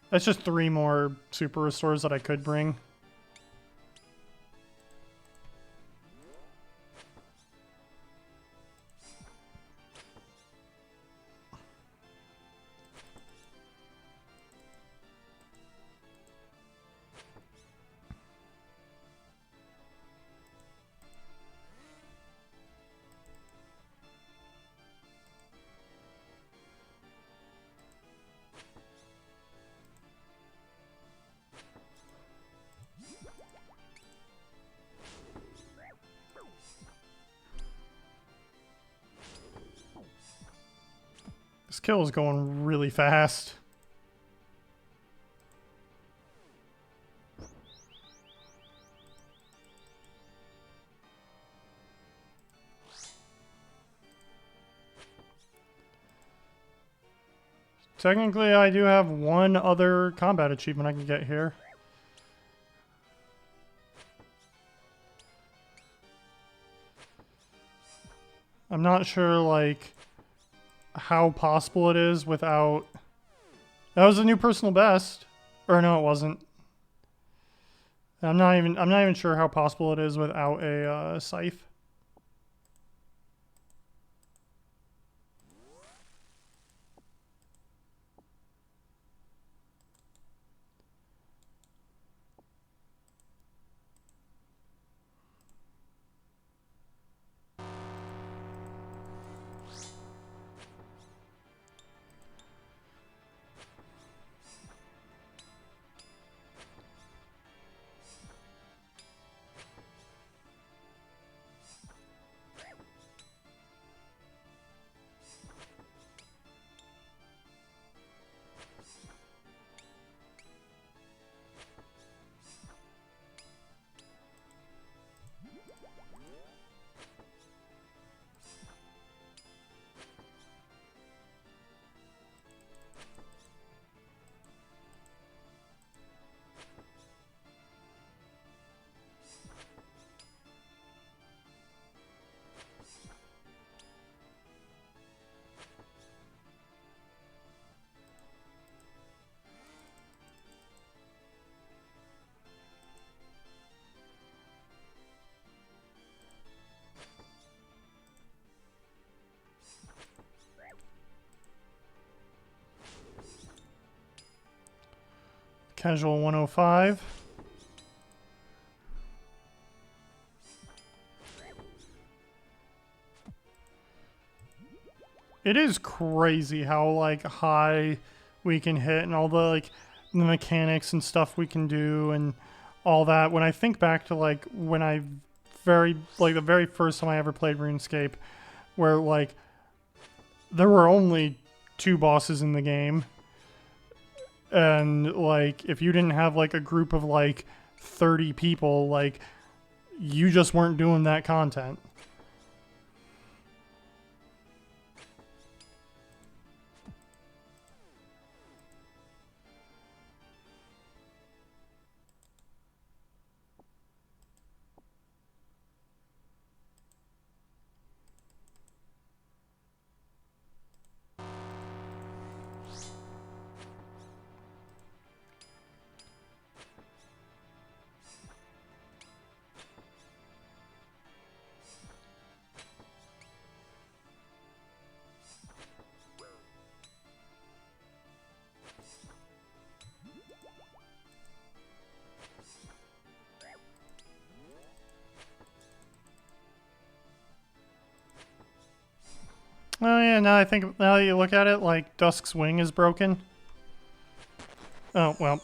That's just 3 more super restores that I could bring. This kill is going really fast. Technically, I do have one other combat achievement I can get here. I'm not sure, like, how possible it is without... That was a new personal best. Or no, it wasn't. I'm not even sure how possible it is without a scythe. Casual 105. It is crazy how, like, high we can hit and all the, like, the mechanics and stuff we can do and all that. When I think back to, like, when the very first time I ever played RuneScape, where, like, there were only 2 bosses in the game. And, like, if you didn't have, like, a group of, like, 30 people, like, you just weren't doing that content. Oh yeah, now that you look at it, like, Dusk's wing is broken. Oh, well.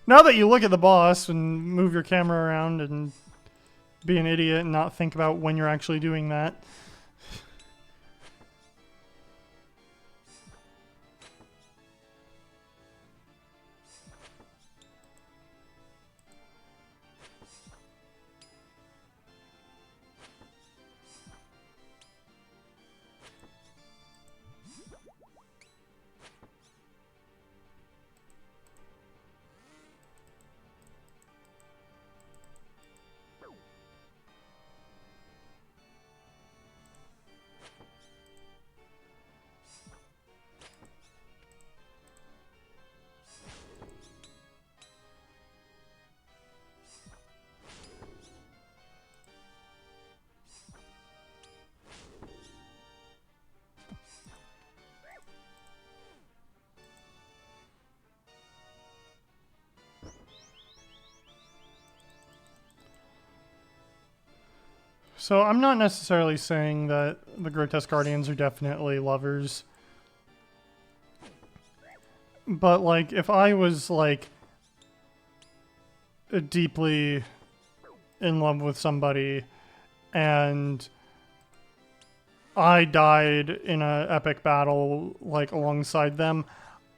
Now that you look at the boss and move your camera around and be an idiot and not think about when you're actually doing that. So I'm not necessarily saying that the Grotesque Guardians are definitely lovers. But, like, if I was, like, deeply in love with somebody and I died in an epic battle, like, alongside them,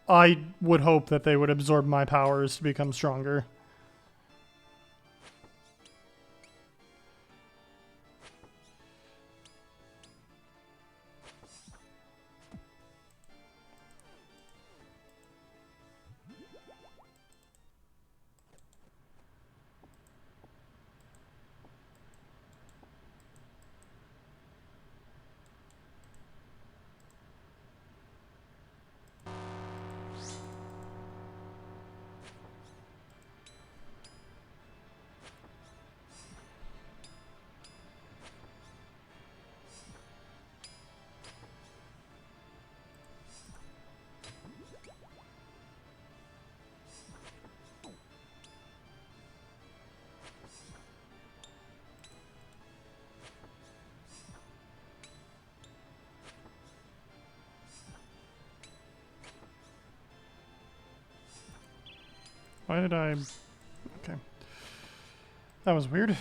I would hope that they would absorb my powers to become stronger. Why did I... Okay. That was weird.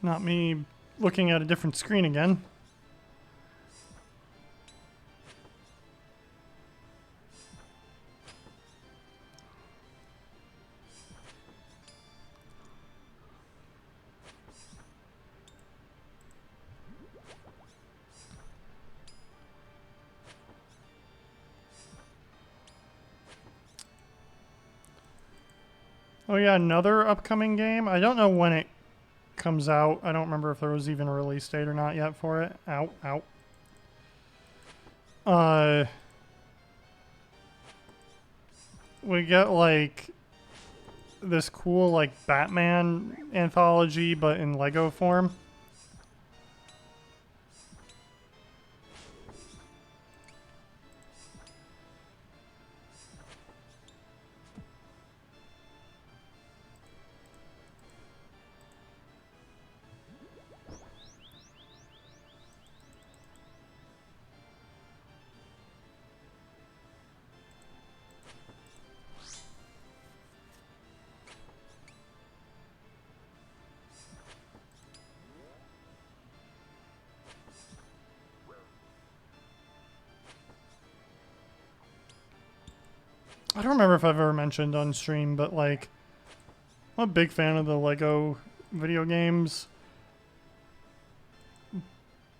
Not me looking at a different screen again. Oh yeah, another upcoming game. I don't know when it comes out. I don't remember if there was even a release date or not yet for it. Ow, ow. We get, like, this cool like Batman anthology, but in Lego form. I don't remember if I've ever mentioned on stream, but like, I'm a big fan of the Lego video games.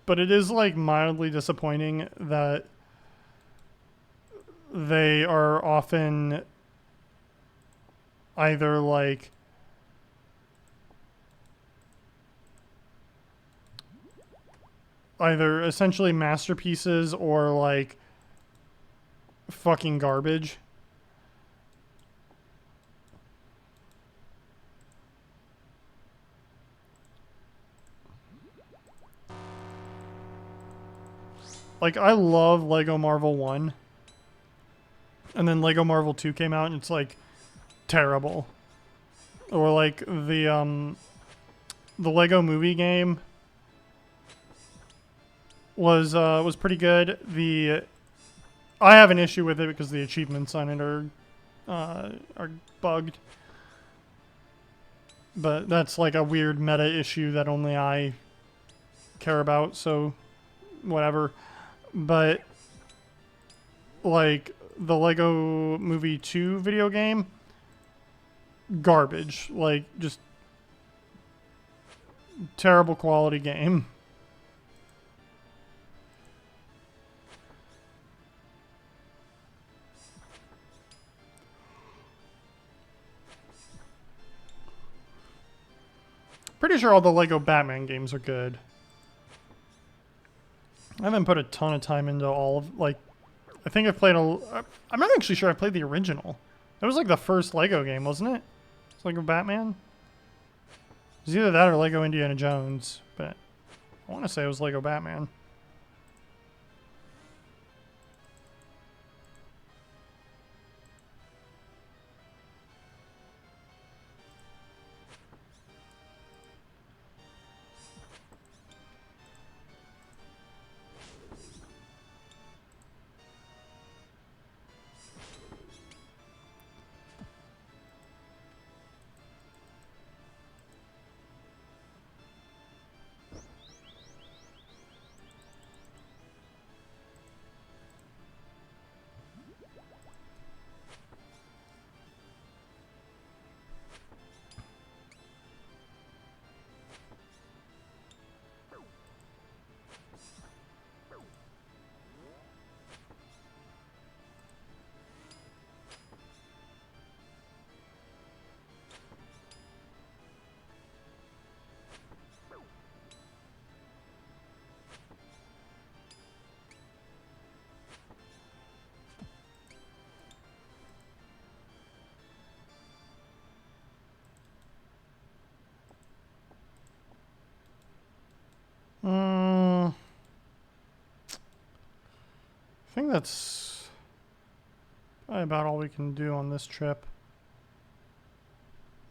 But it is like mildly disappointing that they are often either like either essentially masterpieces or like fucking garbage. Like, I love Lego Marvel 1. And then Lego Marvel 2 came out and it's like terrible. Or like the Lego movie game was pretty good. I have an issue with it because the achievements on it are bugged. But that's like a weird meta issue that only I care about, so whatever. But like the Lego Movie 2 video game, garbage. Like just terrible quality game. Pretty sure all the Lego Batman games are good. I haven't put a ton of time into all of, like, I think I've played I'm not actually sure I played the original. That was like the first Lego game, wasn't it? It's Lego Batman? It was either that or Lego Indiana Jones, but I want to say it was Lego Batman. I think that's probably about all we can do on this trip.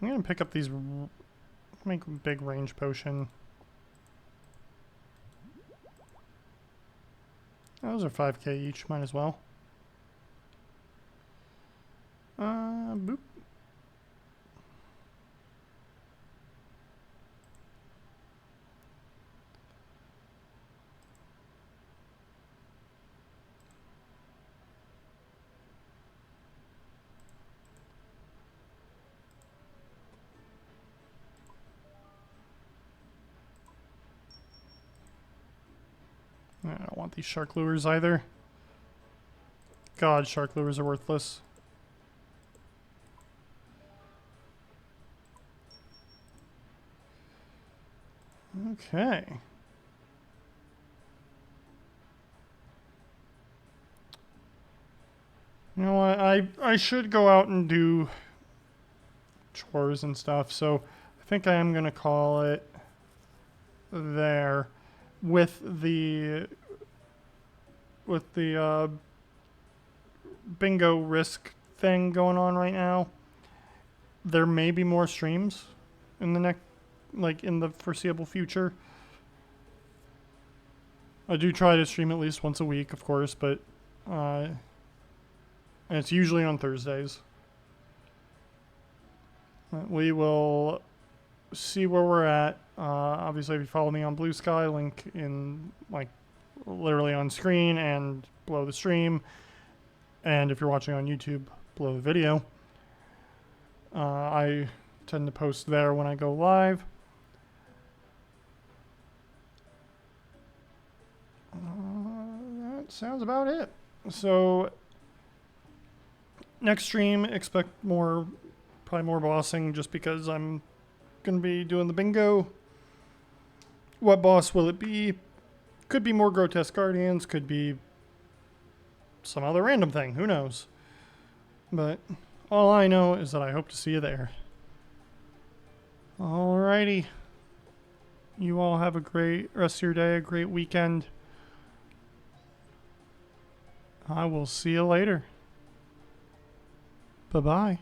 I'm gonna pick up these, make a big range potion. Those are 5k each, might as well. Boop. I don't want these shark lures either. God, shark lures are worthless. Okay. You know what? I should go out and chores and stuff. So I think I am going to call it there with the bingo risk thing going on right now. There may be more streams in the next, like in the foreseeable future. I do try to stream at least once a week, of course, but and it's usually on Thursdays. We will see where we're at. Obviously, if you follow me on Blue Sky, link in like literally on screen and below the stream. And if you're watching on YouTube, below the video. I tend to post there when I go live. That sounds about it. So next stream, expect probably more bossing, just because I'm going to be doing the bingo. What boss will it be? Could be more grotesque guardians, could be some other random thing, who knows. But all I know is that I hope to see you there. Alrighty. You all have a great rest of your day, a great weekend. I will see you later. Bye-bye.